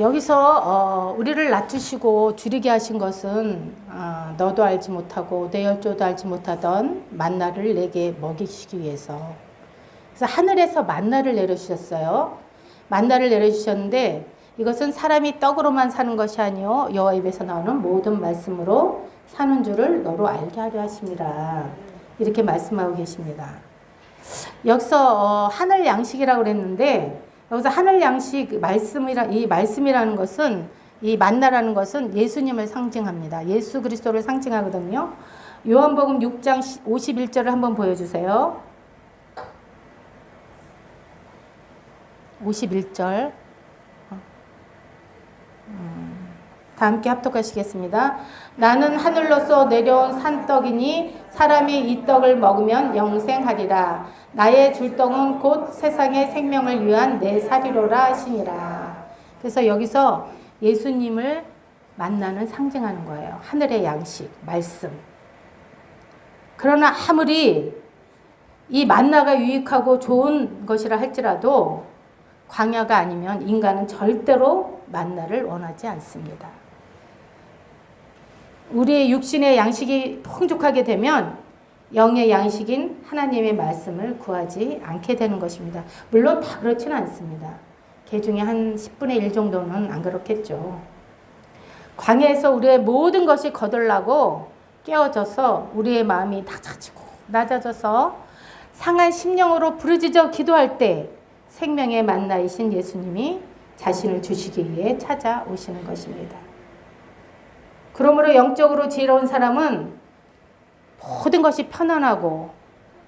A: 여기서 우리를 낮추시고 줄이게 하신 것은 너도 알지 못하고 내 열조도 알지 못하던 만나를 내게 먹이시기 위해서. 그래서 하늘에서 만나를 내려주셨어요. 만나를 내려주셨는데 이것은 사람이 떡으로만 사는 것이 아니요 여호와 입에서 나오는 모든 말씀으로 사는 줄을 너로 알게 하려 하심이라. 이렇게 말씀하고 계십니다. 여기서 하늘 양식이라고 그랬는데 여기서 하늘 양식 이 말씀이라는 것은 이 만나라는 것은 예수님을 상징합니다. 예수 그리스도를 상징하거든요. 요한복음 6장 51절을 한번 보여주세요. 51절. 다 함께 합독하시겠습니다. 나는 하늘로서 내려온 산떡이니 사람이 이 떡을 먹으면 영생하리라. 나의 줄 떡은 곧 세상의 생명을 위한 내 살이로라 하시니라. 그래서 여기서 예수님을 만나는 상징하는 거예요. 하늘의 양식, 말씀. 그러나 아무리 이 만나가 유익하고 좋은 것이라 할지라도 광야가 아니면 인간은 절대로 만나를 원하지 않습니다. 우리의 육신의 양식이 풍족하게 되면 영의 양식인 하나님의 말씀을 구하지 않게 되는 것입니다. 물론 다 그렇지는 않습니다. 개 중에 한 10분의 1 정도는 안 그렇겠죠. 광야에서 우리의 모든 것이 거덜나고 깨어져서 우리의 마음이 다쳐지고 낮아져서 상한 심령으로 부르짖어 기도할 때 생명의 만나이신 예수님이 자신을 주시기 위해 찾아오시는 것입니다. 그러므로 영적으로 지혜로운 사람은 모든 것이 편안하고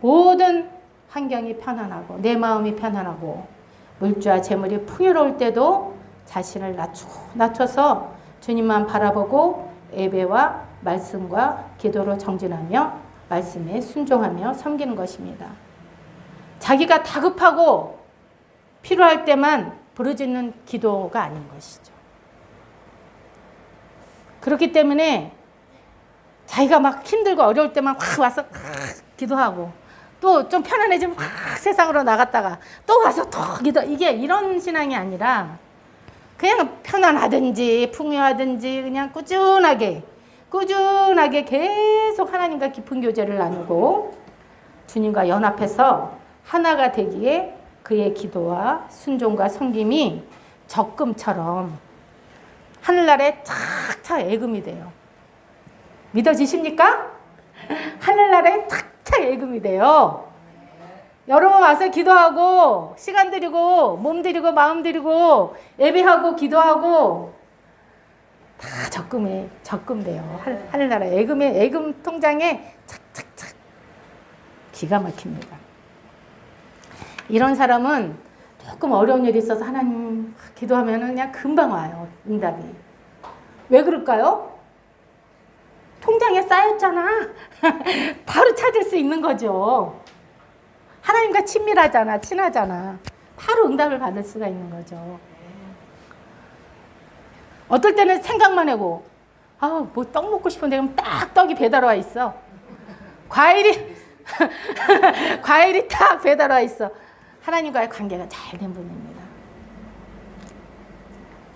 A: 모든 환경이 편안하고 내 마음이 편안하고 물주와 재물이 풍요로울 때도 자신을 낮춰서 주님만 바라보고 예배와 말씀과 기도로 정진하며 말씀에 순종하며 섬기는 것입니다. 자기가 다급하고 필요할 때만 부르짖는 기도가 아닌 것이죠. 그렇기 때문에 자기가 막 힘들고 어려울 때만 확 와서 기도하고 또 좀 편안해지면 확 세상으로 나갔다가 또 와서 또 기도. 이게 이런 신앙이 아니라 그냥 편안하든지 풍요하든지 그냥 꾸준하게 계속 하나님과 깊은 교제를 나누고 주님과 연합해서 하나가 되기에 그의 기도와 순종과 섬김이 적금처럼 하늘나라에 착착 예금이 돼요. 믿어지십니까? 하늘나라에 착착 예금이 돼요. 여러분 와서 기도하고 시간 들이고 몸 들이고 마음 들이고 예배하고 기도하고 다 적금돼요. 하늘나라 예금 통장에 착착착 기가 막힙니다. 이런 사람은 조금 어려운 일이 있어서 하나님 기도하면 그냥 금방 와요. 응답이. 왜 그럴까요? 통장에 쌓였잖아. 바로 찾을 수 있는 거죠. 하나님과 친하잖아. 바로 응답을 받을 수가 있는 거죠. 어떨 때는 생각만 하고 뭐 떡 먹고 싶은데 그럼 딱 떡이 배달 와 있어. 과일이 딱 배달 와 있어. 하나님과의 관계가 잘 된 분입니다.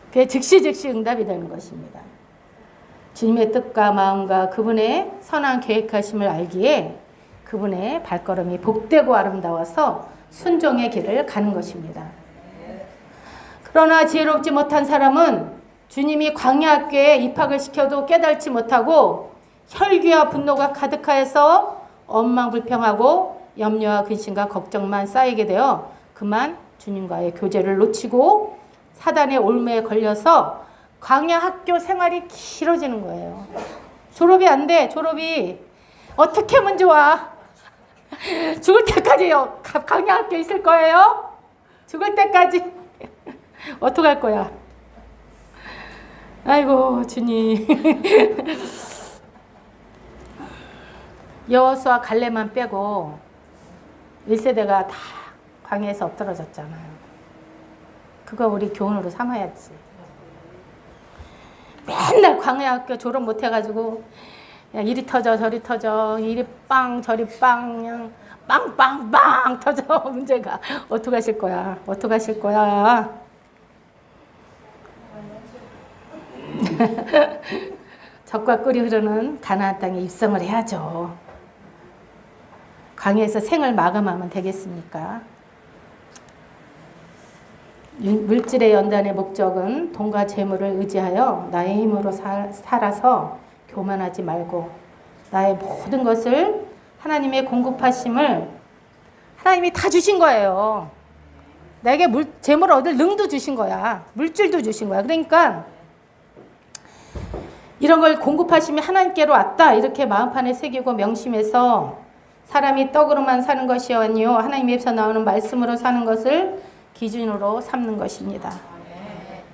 A: 그게 즉시 응답이 되는 것입니다. 주님의 뜻과 마음과 그분의 선한 계획하심을 알기에 그분의 발걸음이 복되고 아름다워서 순종의 길을 가는 것입니다. 그러나 지혜롭지 못한 사람은 주님이 광야 학교에 입학을 시켜도 깨달지 못하고 혈기와 분노가 가득하여서 엉망불평하고 염려와 근심과 걱정만 쌓이게 되어 그만 주님과의 교제를 놓치고 사단의 올무에 걸려서 광야 학교 생활이 길어지는 거예요. 졸업이 안 돼. 졸업이 어떻게 하면 좋아? 죽을 때까지 광야 학교 있을 거예요? 죽을 때까지 어떡할 거야? 아이고 주님. 여호수아 갈렙만 빼고 1세대가 다 광야에서 엎드러졌잖아요. 그거 우리 교훈으로 삼아야지. 맨날 광야 학교 졸업 못 해가지고 그냥 이리 터져 저리 터져 이리 빵 저리 빵 그냥 빵빵빵 터져. 문제가 어떡하실 거야? 젖과 꿀이 흐르는 가나안 땅에 입성을 해야죠. 광야에서 생을 마감하면 되겠습니까? 물질의 연단의 목적은 돈과 재물을 의지하여 나의 힘으로 살아서 교만하지 말고 나의 모든 것을 하나님의 공급하심을 하나님이 다 주신 거예요. 내게 재물을 얻을 능도 주신 거야. 물질도 주신 거야. 그러니까 이런 걸 공급하심이 하나님께로 왔다 이렇게 마음판에 새기고 명심해서 사람이 떡으로만 사는 것이 아니요 하나님에서 나오는 말씀으로 사는 것을 기준으로 삼는 것입니다.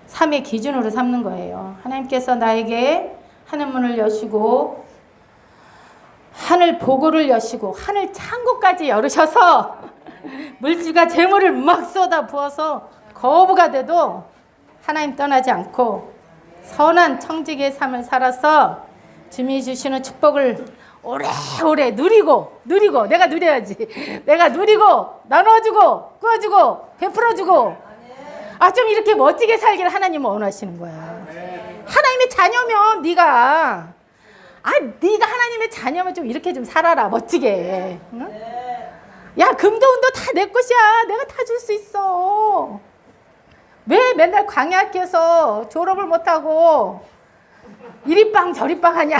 A: 삶의 기준으로 삼는 거예요. 하나님께서 나에게 하늘 문을 여시고 하늘 보고를 여시고 하늘 창고까지 열으셔서 물질과 재물을 막 쏟아 부어서 거부가 돼도 하나님 떠나지 않고 선한 청지기의 삶을 살아서 주님이 주시는 축복을 오래오래 누리고 내가 누려야지. 내가 누리고 나눠주고 구워주고 베풀어주고 좀 이렇게 멋지게 살기를 하나님은 원하시는 거야. 하나님의 자녀면 네가 하나님의 자녀면 좀 이렇게 좀 살아라 멋지게. 응? 야 금도 은도 다 내 것이야. 내가 다 줄 수 있어. 왜 맨날 광야학교에서 졸업을 못하고 이리빵 저리빵 하냐.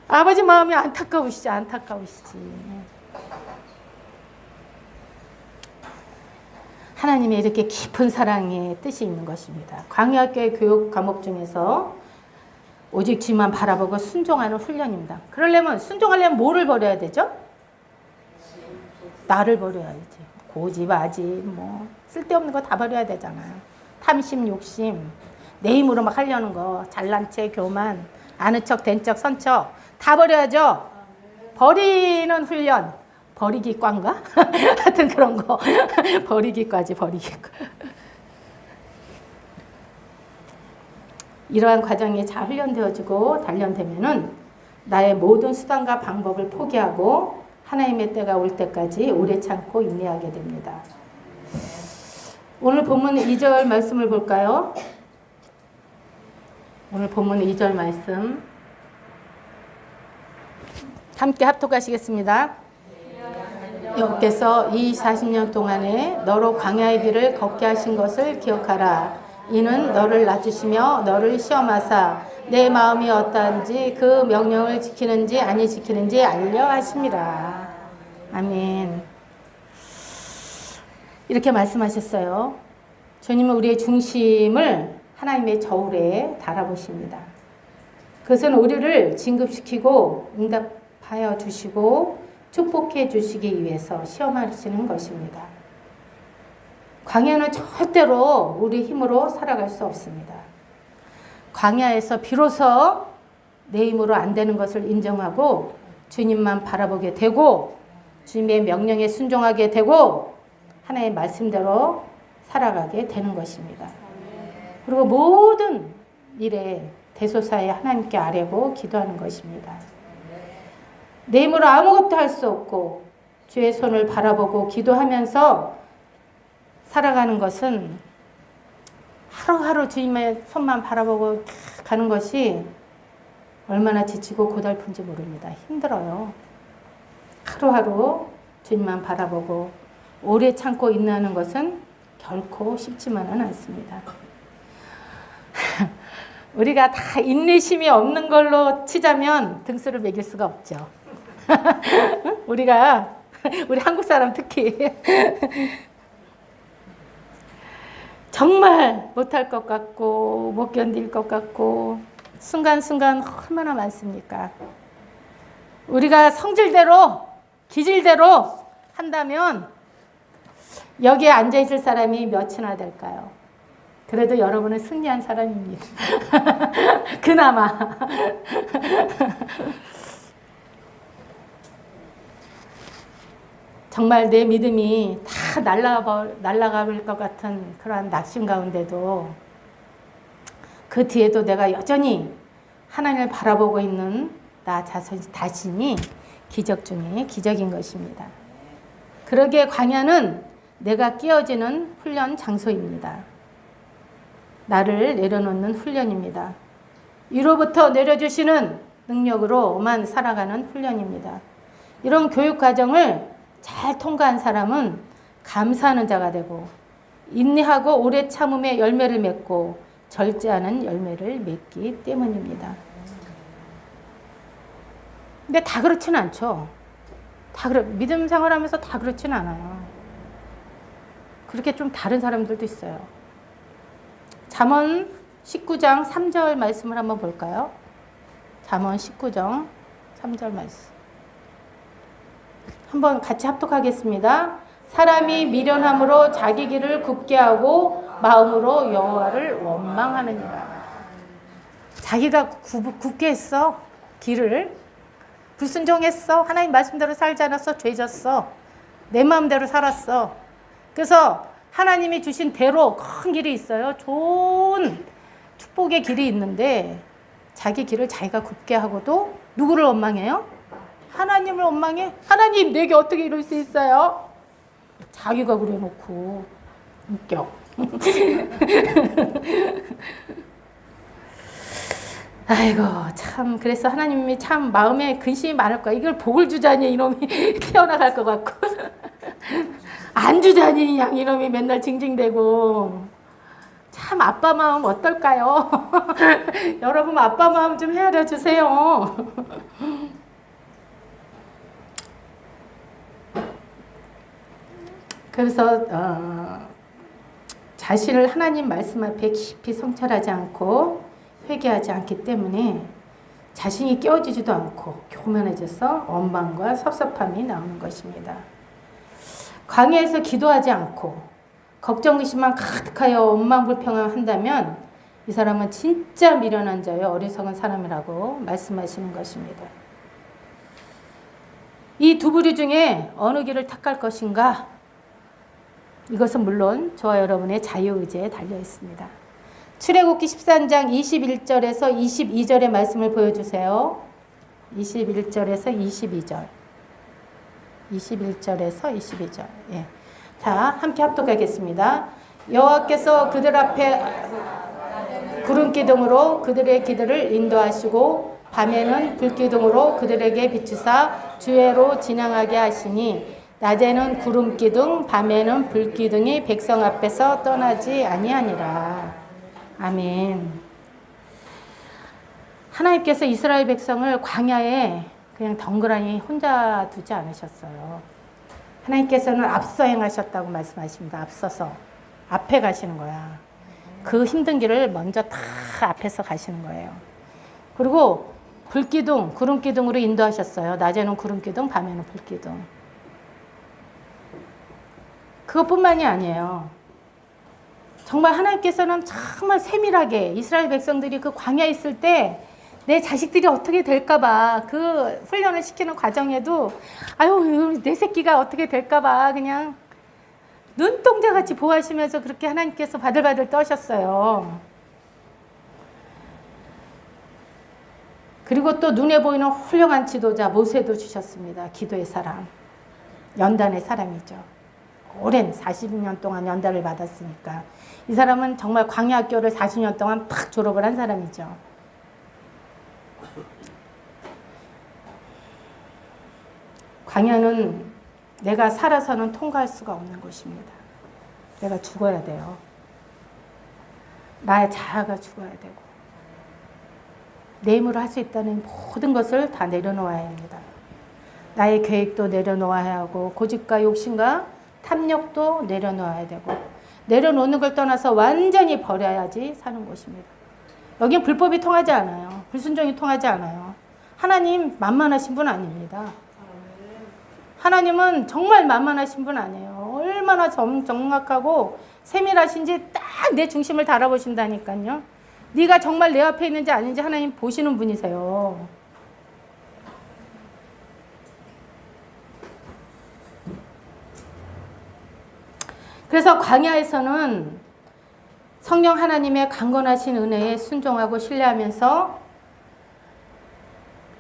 A: 아버지 마음이 안타까우시지. 하나님의 이렇게 깊은 사랑의 뜻이 있는 것입니다. 광야학교의 교육 과목 중에서 오직 주만 바라보고 순종하는 훈련입니다. 순종하려면 뭐를 버려야 되죠? 나를 버려야지. 고집, 아집, 쓸데없는 거 다 버려야 되잖아요. 탐심, 욕심, 내 힘으로 막 하려는 거, 잘난 체, 교만, 아는 척, 된 척, 선 척, 다 버려야죠. 버리는 훈련, 버리기과인가? 하여튼 그런 거. 버리기과지. 이러한 과정이 잘 훈련되어지고 단련되면은 나의 모든 수단과 방법을 포기하고 하나님의 때가 올 때까지 오래 참고 인내하게 됩니다. 오늘 본문 2절 말씀을 볼까요? 오늘 본문 2절 말씀 함께 합독하시겠습니다. 여호와께서 이 40년 동안에 너로 광야의 길을 걷게 하신 것을 기억하라. 이는 너를 낮추시며 너를 시험하사 내 마음이 어떠한지 그 명령을 지키는지 아니 지키는지 알려 하심이라. 아멘. 이렇게 말씀하셨어요. 주님은 우리의 중심을 하나님의 저울에 달아보십니다. 그것은 우리를 진급시키고 응답하여 주시고 축복해 주시기 위해서 시험하시는 것입니다. 광야는 절대로 우리 힘으로 살아갈 수 없습니다. 광야에서 비로소 내 힘으로 안 되는 것을 인정하고 주님만 바라보게 되고 주님의 명령에 순종하게 되고 하나님의 말씀대로 살아가게 되는 것입니다. 그리고 모든 일에 대소사에 하나님께 아뢰고 기도하는 것입니다. 내 힘으로 아무것도 할 수 없고 주의 손을 바라보고 기도하면서 살아가는 것은 하루하루 주님의 손만 바라보고 가는 것이 얼마나 지치고 고달픈지 모릅니다. 힘들어요. 하루하루 주님만 바라보고 오래 참고 인내하는 것은 결코 쉽지만은 않습니다. 우리가 다 인내심이 없는 걸로 치자면 등수를 매길 수가 없죠. 우리 한국 사람 특히 정말 못할 것 같고 못 견딜 것 같고 순간순간 얼마나 많습니까? 우리가 성질대로 기질대로 한다면 여기에 앉아있을 사람이 몇이나 될까요? 그래도 여러분은 승리한 사람입니다. 그나마. 정말 내 믿음이 다 날아갈 것 같은 그러한 낙심 가운데도 그 뒤에도 내가 여전히 하나님을 바라보고 있는 나 자신이 기적 중에 기적인 것입니다. 그러기에 광야는 내가 끼어지는 훈련 장소입니다. 나를 내려놓는 훈련입니다. 위로부터 내려주시는 능력으로만 살아가는 훈련입니다. 이런 교육 과정을 잘 통과한 사람은 감사하는 자가 되고 인내하고 오래 참음의 열매를 맺고 절제하는 열매를 맺기 때문입니다. 근데 다 그렇지는 않죠. 믿음 생활하면서 다 그렇지는 않아요. 그렇게 좀 다른 사람들도 있어요. 잠언 19장 3절 말씀을 한번 볼까요? 잠언 19장 3절 말씀. 한번 같이 합독하겠습니다. 사람이 미련함으로 자기 길을 굽게 하고 마음으로 여호와를 원망하느니라. 자기가 굽게 했어. 길을. 불순종했어. 하나님 말씀대로 살지 않았어. 죄졌어. 내 마음대로 살았어. 그래서 하나님이 주신 대로 큰 길이 있어요. 좋은 축복의 길이 있는데 자기 길을 자기가 굽게 하고도 누구를 원망해요? 하나님을 원망해? 하나님 내게 어떻게 이럴 수 있어요? 자기가 그래놓고 웃겨. 아이고 참 그래서 하나님이 참 마음에 근심이 많을 거야. 이걸 복을 주자니 이놈이 튀어나갈 것 같고 안 주자니 양 이놈이 맨날 징징대고. 참 아빠 마음 어떨까요? 여러분 아빠 마음 좀 헤아려 주세요. 그래서 자신을 하나님 말씀 앞에 깊이 성찰하지 않고 회개하지 않기 때문에 자신이 깨어지지도 않고 교만해져서 원망과 섭섭함이 나오는 것입니다. 광야에서 기도하지 않고 걱정 의심만 가득하여 원망불평한다면 이 사람은 진짜 미련한 자요 어리석은 사람이라고 말씀하시는 것입니다. 이 두 부류 중에 어느 길을 택할 것인가? 이것은 물론 저와 여러분의 자유의지에 달려 있습니다. 출애굽기 13장 21절에서 22절의 말씀을 보여주세요. 21절에서 22절. 21절에서 22절. 예. 자, 함께 합독하겠습니다. 여호와께서 그들 앞에 구름기둥으로 그들의 길을 인도하시고 밤에는 불기둥으로 그들에게 비추사 주애로 지나가게 하시니 낮에는 구름기둥 밤에는 불기둥이 백성 앞에서 떠나지 아니하니라. 아멘. 하나님께서 이스라엘 백성을 광야에 그냥 덩그러니 혼자 두지 않으셨어요. 하나님께서는 앞서 행하셨다고 말씀하십니다. 앞서서 앞에 가시는 거야. 그 힘든 길을 먼저 다 앞에서 가시는 거예요. 그리고 불기둥, 구름기둥으로 인도하셨어요. 낮에는 구름기둥, 밤에는 불기둥. 그것뿐만이 아니에요. 정말 하나님께서는 정말 세밀하게 이스라엘 백성들이 그 광야에 있을 때 내 자식들이 어떻게 될까봐 그 훈련을 시키는 과정에도 아유 내 새끼가 어떻게 될까봐 그냥 눈동자같이 보호하시면서 그렇게 하나님께서 바들바들 떠셨어요. 그리고 또 눈에 보이는 훌륭한 지도자 모세도 주셨습니다. 기도의 사람, 연단의 사람이죠. 오랜 40년 동안 연단을 받았으니까 이 사람은 정말 광야학교를 40년 동안 팍 졸업을 한 사람이죠. 광야는 내가 살아서는 통과할 수가 없는 곳입니다. 내가 죽어야 돼요. 나의 자아가 죽어야 되고 내 힘으로 할 수 있다는 모든 것을 다 내려놓아야 합니다. 나의 계획도 내려놓아야 하고 고집과 욕심과 탐욕도 내려놓아야 되고 내려놓는 걸 떠나서 완전히 버려야지 사는 곳입니다. 여긴 불법이 통하지 않아요. 불순종이 통하지 않아요. 하나님 만만하신 분 아닙니다. 하나님은 정말 만만하신 분 아니에요. 얼마나 정확하고 세밀하신지 딱 내 중심을 달아보신다니까요. 네가 정말 내 앞에 있는지 아닌지 하나님 보시는 분이세요. 그래서 광야에서는 성령 하나님의 강건하신 은혜에 순종하고 신뢰하면서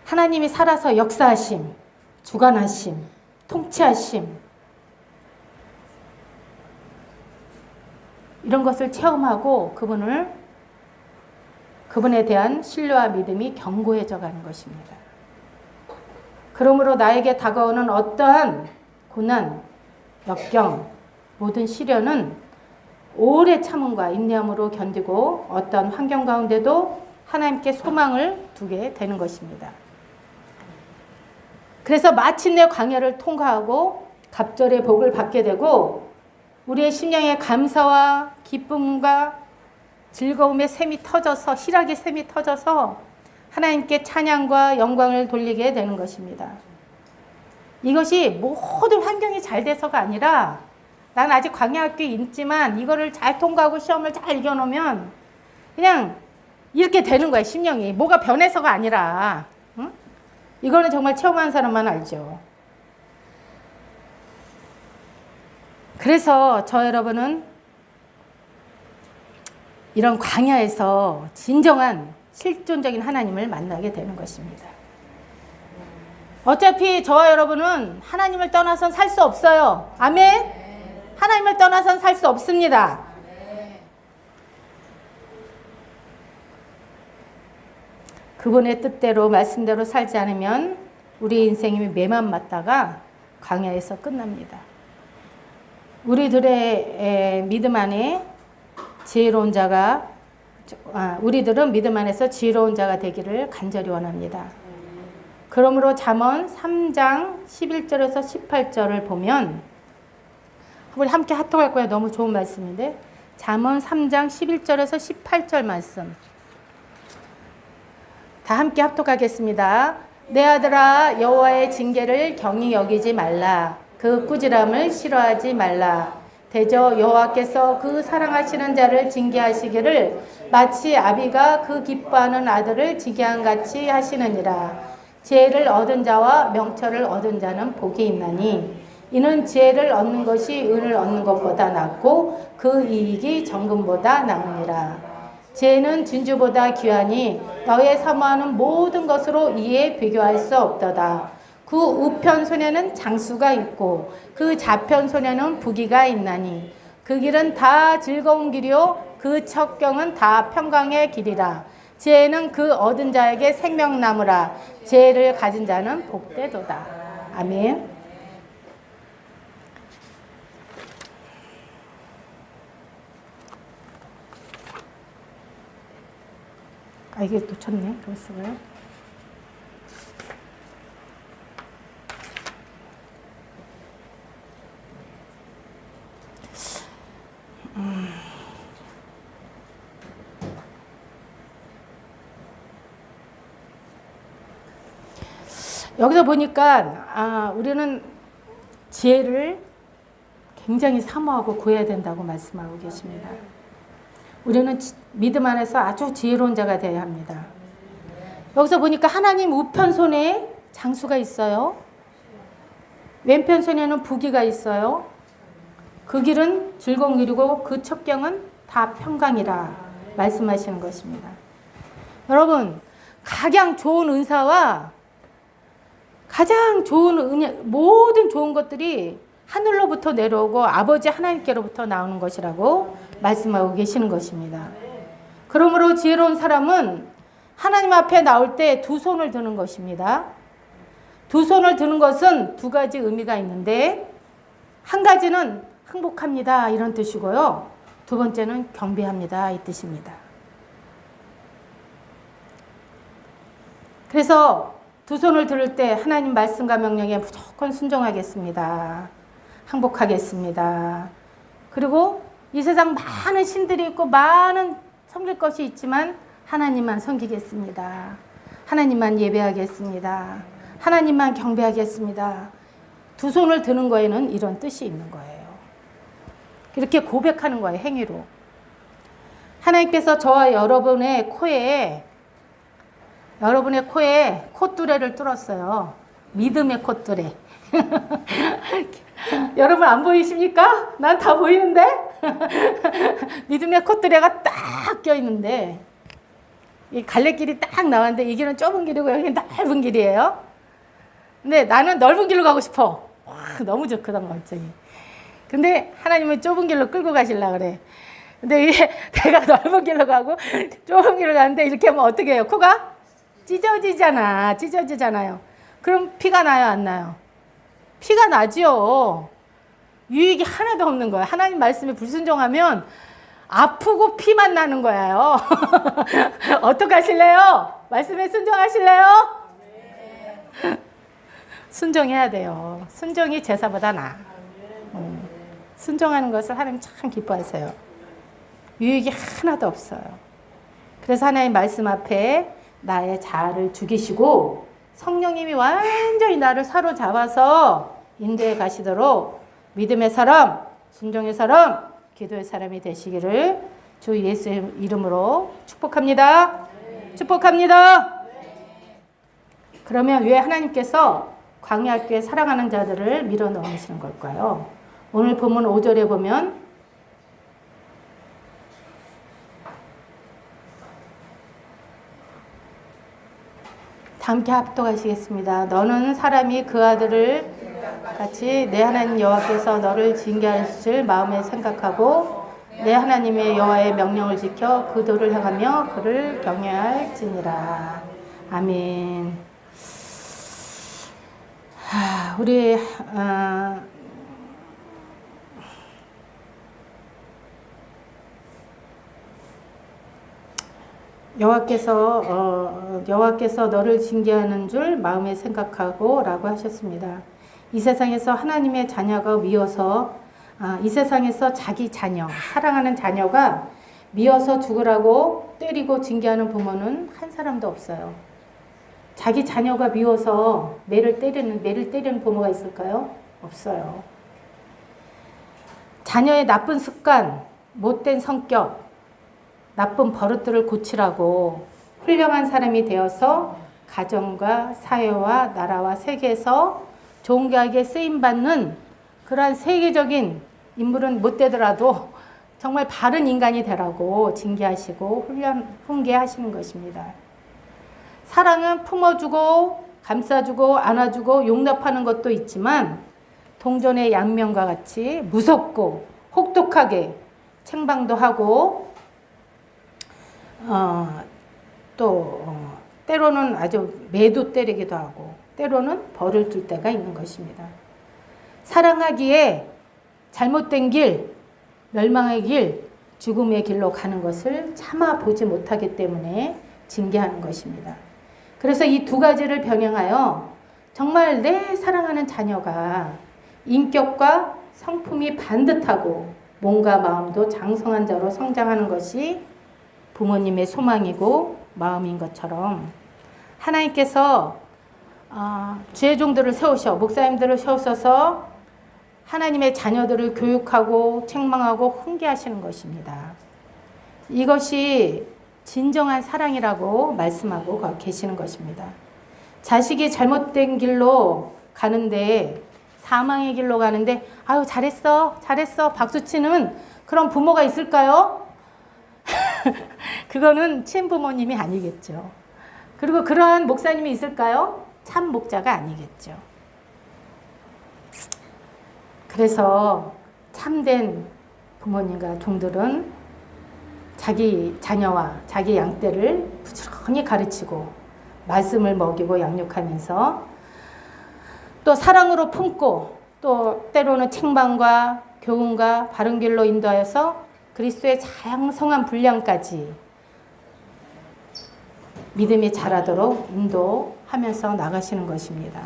A: 하나님이 살아서 역사하심, 주관하심, 통치하심 이런 것을 체험하고 그분에 대한 신뢰와 믿음이 견고해져 가는 것입니다. 그러므로 나에게 다가오는 어떠한 고난, 역경, 모든 시련은 오래 참음과 인내함으로 견디고 어떤 환경 가운데도 하나님께 소망을 두게 되는 것입니다. 그래서 마침내 광야를 통과하고 갑절의 복을 받게 되고 우리의 심령에 감사와 기쁨과 즐거움의 샘이 터져서 희락의 샘이 터져서 하나님께 찬양과 영광을 돌리게 되는 것입니다. 이것이 모든 환경이 잘 돼서가 아니라 난 아직 광야학교에 있지만 이거를 잘 통과하고 시험을 잘 이겨놓으면 그냥 이렇게 되는 거야. 심령이 뭐가 변해서가 아니라. 응? 이거는 정말 체험한 사람만 알죠. 그래서 저 여러분은 이런 광야에서 진정한 실존적인 하나님을 만나게 되는 것입니다. 어차피 저와 여러분은 하나님을 떠나선 살 수 없어요. 아멘? 하나님을 떠나선 살 수 없습니다. 그분의 뜻대로 말씀대로 살지 않으면 우리 인생이 매만 맞다가 광야에서 끝납니다. 우리들의 믿음 안에 지혜로운 자가 우리들은 믿음 안에서 지혜로운 자가 되기를 간절히 원합니다. 그러므로 잠언 3장 11절에서 18절을 보면 우리 함께 합독할 거예요. 너무 좋은 말씀인데 잠언 3장 11절에서 18절 말씀 다 함께 합독하겠습니다. 내 아들아 여호와의 징계를 경히 여기지 말라. 그 꾸지람을 싫어하지 말라. 대저 여호와께서 그 사랑하시는 자를 징계하시기를 마치 아비가 그 기뻐하는 아들을 징계한 같이 하시느니라. 지혜를 얻은 자와 명철을 얻은 자는 복이 있나니 이는 지혜를 얻는 것이 은을 얻는 것보다 낫고 그 이익이 정금보다 나으니라. 지혜는 진주보다 귀하니 너의 사모하는 모든 것으로 이에 비교할 수 없도다. 그 우편 손에는 장수가 있고 그 좌편 손에는 부귀가 있나니 그 길은 다 즐거운 길이요 그 첩경은 다 평강의 길이라. 지혜는 그 얻은 자에게 생명나무라. 지혜를 가진 자는 복되도다. 아멘. 이게 놓쳤네. 그랬어요. 여기서 보니까 우리는 지혜를 굉장히 사모하고 구해야 된다고 말씀하고 계십니다. 우리는 믿음 안에서 아주 지혜로운 자가 되어야 합니다. 여기서 보니까 하나님 우편 손에 장수가 있어요. 왼편 손에는 부귀가 있어요. 그 길은 즐거운 길이고 그 첩경은 다 평강이라 말씀하시는 것입니다. 여러분, 가장 좋은 은사와 가장 좋은 모든 좋은 것들이 하늘로부터 내려오고 아버지 하나님께로부터 나오는 것이라고 말씀하고 계시는 것입니다. 그러므로 지혜로운 사람은 하나님 앞에 나올 때 두 손을 드는 것입니다. 두 손을 드는 것은 두 가지 의미가 있는데 한 가지는 행복합니다 이런 뜻이고요. 두 번째는 경배합니다 이 뜻입니다. 그래서 두 손을 들을 때 하나님 말씀과 명령에 무조건 순종하겠습니다. 항복하겠습니다. 그리고 이 세상 많은 신들이 있고 많은 섬길 것이 있지만 하나님만 섬기겠습니다. 하나님만 예배하겠습니다. 하나님만 경배하겠습니다. 두 손을 드는 거에는 이런 뜻이 있는 거예요. 이렇게 고백하는 거예요. 행위로. 하나님께서 저와 여러분의 코에 콧뚜레를 뚫었어요. 믿음의 콧뚜레. 여러분 안 보이십니까? 난 다 보이는데? 믿음의 콧뚜레가 딱 껴있는데 이 갈래길이 딱 나왔는데 이 길은 좁은 길이고 여기는 넓은 길이에요. 근데 나는 넓은 길로 가고 싶어. 와, 너무 좋거든 갑자기. 근데 하나님은 좁은 길로 끌고 가시려고 그래. 근데 이게 내가 넓은 길로 가고 좁은 길로 가는데 이렇게 하면 어떻게 해요? 코가 찢어지잖아요. 그럼 피가 나요, 안 나요? 피가 나지요. 유익이 하나도 없는 거예요. 하나님 말씀에 불순종하면 아프고 피만 나는 거예요. 어떻게 하실래요? 말씀에 순종하실래요? 순종해야 돼요. 순종이 제사보다 나아. 순종하는 것을 하나님 참 기뻐하세요. 유익이 하나도 없어요. 그래서 하나님 말씀 앞에 나의 자아를 죽이시고 성령님이 완전히 나를 사로잡아서 인도해 가시도록 믿음의 사람, 순종의 사람, 기도의 사람이 되시기를 주 예수의 이름으로 축복합니다. 축복합니다. 그러면 왜 하나님께서 광야교회 사랑하는 자들을 밀어 넣으시는 걸까요? 오늘 본문 5절에 보면 다 함께 합독하시겠습니다. 너는 사람이 그 아들을 같이 내 하나님 여호와께서 너를 징계하실 마음에 생각하고 내 하나님의 여호와의 명령을 지켜 그 도를 행하며 그를 경외할지니라. 아멘. 우리 여호와께서 너를 징계하는 줄 마음에 생각하고 라고 하셨습니다. 이 세상에서 하나님의 자녀가 미워서 이 세상에서 자기 자녀, 사랑하는 자녀가 미워서 죽으라고 때리고 징계하는 부모는 한 사람도 없어요. 자기 자녀가 미워서 매를 때리는 부모가 있을까요? 없어요. 자녀의 나쁜 습관, 못된 성격, 나쁜 버릇들을 고치라고 훌륭한 사람이 되어서 가정과 사회와 나라와 세계에서 존귀하게 쓰임받는 그러한 세계적인 인물은 못 되더라도 정말 바른 인간이 되라고 징계하시고 훈계하시는 것입니다. 사랑은 품어주고 감싸주고 안아주고 용납하는 것도 있지만 동전의 양면과 같이 무섭고 혹독하게 책망도 하고 때로는 아주 매도 때리기도 하고 때로는 벌을 줄 때가 있는 것입니다. 사랑하기에 잘못된 길, 멸망의 길, 죽음의 길로 가는 것을 참아 보지 못하기 때문에 징계하는 것입니다. 그래서 이 두 가지를 병행하여 정말 내 사랑하는 자녀가 인격과 성품이 반듯하고 몸과 마음도 장성한 자로 성장하는 것이 부모님의 소망이고 마음인 것처럼 하나님께서 주의 종들을 세우셔 목사님들을 세우셔서 하나님의 자녀들을 교육하고 책망하고 훈계하시는 것입니다. 이것이 진정한 사랑이라고 말씀하고 계시는 것입니다. 자식이 잘못된 길로 가는데 사망의 길로 가는데 아유 잘했어 박수치는 그런 부모가 있을까요? 그거는 친부모님이 아니겠죠. 그리고 그러한 목사님이 있을까요? 참 목자가 아니겠죠. 그래서 참된 부모님과 종들은 자기 자녀와 자기 양떼를 부지런히 가르치고 말씀을 먹이고 양육하면서 또 사랑으로 품고 또 때로는 책망과 교훈과 바른 길로 인도하여서 그리스도의 장성한 분량까지 믿음이 자라도록 인도하면서 나가시는 것입니다.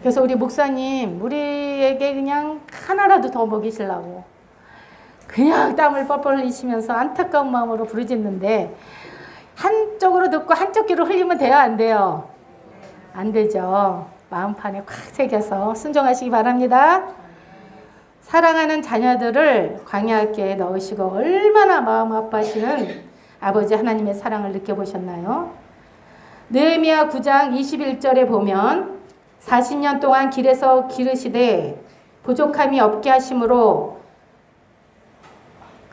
A: 그래서 우리 목사님 우리에게 그냥 하나라도 더 먹이시려고 그냥 땀을 뻘뻘 흘리시면서 안타까운 마음으로 부르짖는데 한쪽으로 듣고 한쪽 귀로 흘리면 돼요? 안 돼요? 안 되죠. 마음판에 꽉 새겨서 순종하시기 바랍니다. 사랑하는 자녀들을 광야에 넣으시고 얼마나 마음 아파하시는 아버지 하나님의 사랑을 느껴보셨나요? 느헤미야 9장 21절에 보면 40년 동안 길에서 기르시되 부족함이 없게 하심으로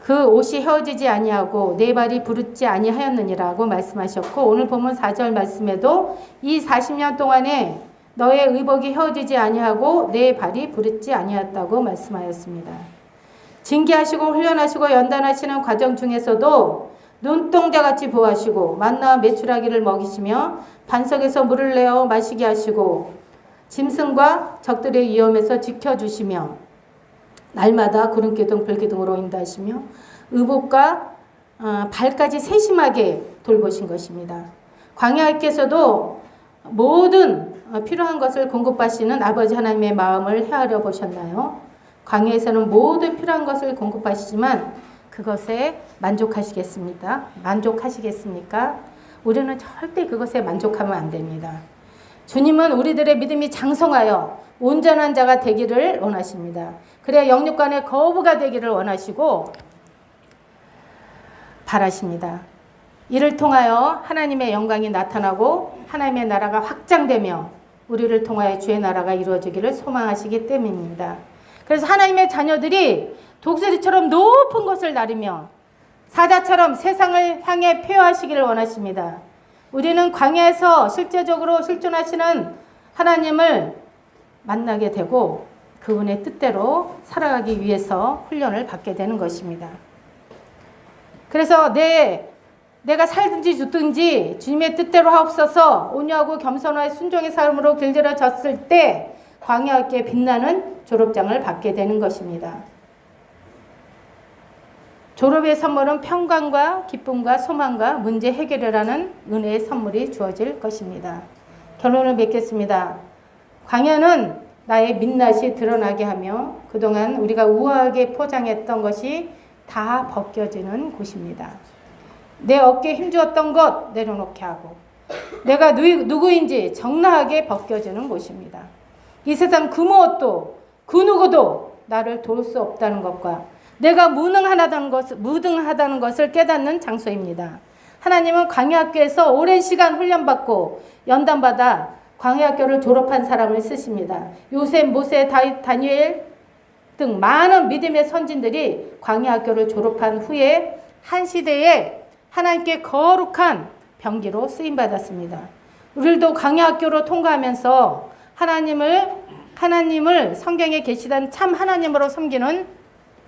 A: 그 옷이 헤어지지 아니하고 내 발이 부르지 아니하였느니라고 말씀하셨고 오늘 보면 4절 말씀에도 이 40년 동안에 너의 의복이 헤어지지 아니하고 내 발이 부르지 아니하였다고 말씀하였습니다. 징계하시고 훈련하시고 연단하시는 과정 중에서도 눈동자같이 보호하시고 만나와 메추라기를 먹이시며 반석에서 물을 내어 마시게 하시고 짐승과 적들의 위험에서 지켜주시며 날마다 구름기둥 불기둥으로 인도하시며 의복과 발까지 세심하게 돌보신 것입니다. 광야께서도 모든 필요한 것을 공급하시는 아버지 하나님의 마음을 헤아려 보셨나요? 광야에서는 모든 필요한 것을 공급하시지만 그것에 만족하시겠습니까? 우리는 절대 그것에 만족하면 안 됩니다. 주님은 우리들의 믿음이 장성하여 온전한 자가 되기를 원하십니다. 그래야 영육간의 거부가 되기를 원하시고 바라십니다. 이를 통하여 하나님의 영광이 나타나고 하나님의 나라가 확장되며 우리를 통하여 주의 나라가 이루어지기를 소망하시기 때문입니다. 그래서 하나님의 자녀들이 독수리처럼 높은 것을 나르며 사자처럼 세상을 향해 표하시기를 원하십니다. 우리는 광야에서 실제적으로 실존하시는 하나님을 만나게 되고 그분의 뜻대로 살아가기 위해서 훈련을 받게 되는 것입니다. 그래서 내가 살든지 죽든지 주님의 뜻대로 하옵소서 온유하고 겸손하여 순종의 삶으로 길들여졌을 때 광야께 빛나는 졸업장을 받게 되는 것입니다. 졸업의 선물은 평강과 기쁨과 소망과 문제 해결이라는 은혜의 선물이 주어질 것입니다. 결론을 맺겠습니다. 광야는 나의 민낯이 드러나게 하며 그동안 우리가 우아하게 포장했던 것이 다 벗겨지는 곳입니다. 내 어깨에 힘주었던 것 내려놓게 하고 내가 누구인지 정나하게 벗겨지는 곳입니다. 이 세상 그 무엇도 그 누구도 나를 도울 수 없다는 것과 내가 무능하다는 것을 깨닫는 장소입니다. 하나님은 광야학교에서 오랜 시간 훈련받고 연단받아 광야학교를 졸업한 사람을 쓰십니다. 요셉, 모세, 다윗, 다니엘 등 많은 믿음의 선진들이 광야학교를 졸업한 후에 한 시대에 하나님께 거룩한 병기로 쓰임받았습니다. 우리도 광야학교로 통과하면서 하나님을 성경에 계시던 참 하나님으로 섬기는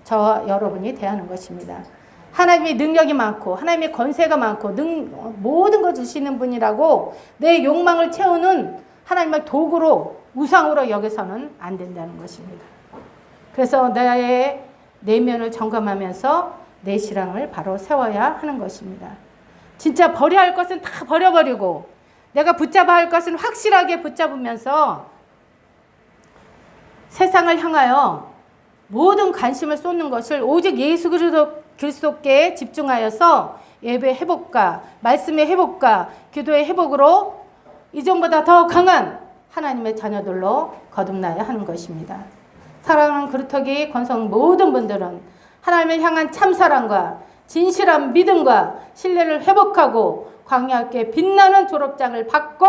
A: 저와 여러분이 되어야 하는 것입니다. 하나님의 능력이 많고 하나님의 권세가 많고 모든 걸 주시는 분이라고 내 욕망을 채우는 하나님을 도구로 우상으로 여겨서는 안 된다는 것입니다. 그래서 나의 내면을 점검하면서 내 신앙을 바로 세워야 하는 것입니다. 진짜 버려야 할 것은 다 버려버리고 내가 붙잡아야 할 것은 확실하게 붙잡으면서 세상을 향하여 모든 관심을 쏟는 것을 오직 예수 그리스도께 집중하여서 예배 회복과 말씀의 회복과 기도의 회복으로 이전보다 더 강한 하나님의 자녀들로 거듭나야 하는 것입니다. 사랑하는 그루터기 권성 모든 분들은 하나님을 향한 참사랑과 진실한 믿음과 신뢰를 회복하고 광야께 빛나는 졸업장을 받고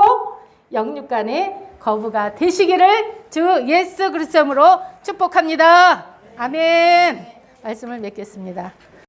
A: 영육간의 거부가 되시기를 주 예수 그리스도로 축복합니다. 아멘. 말씀을 맺겠습니다.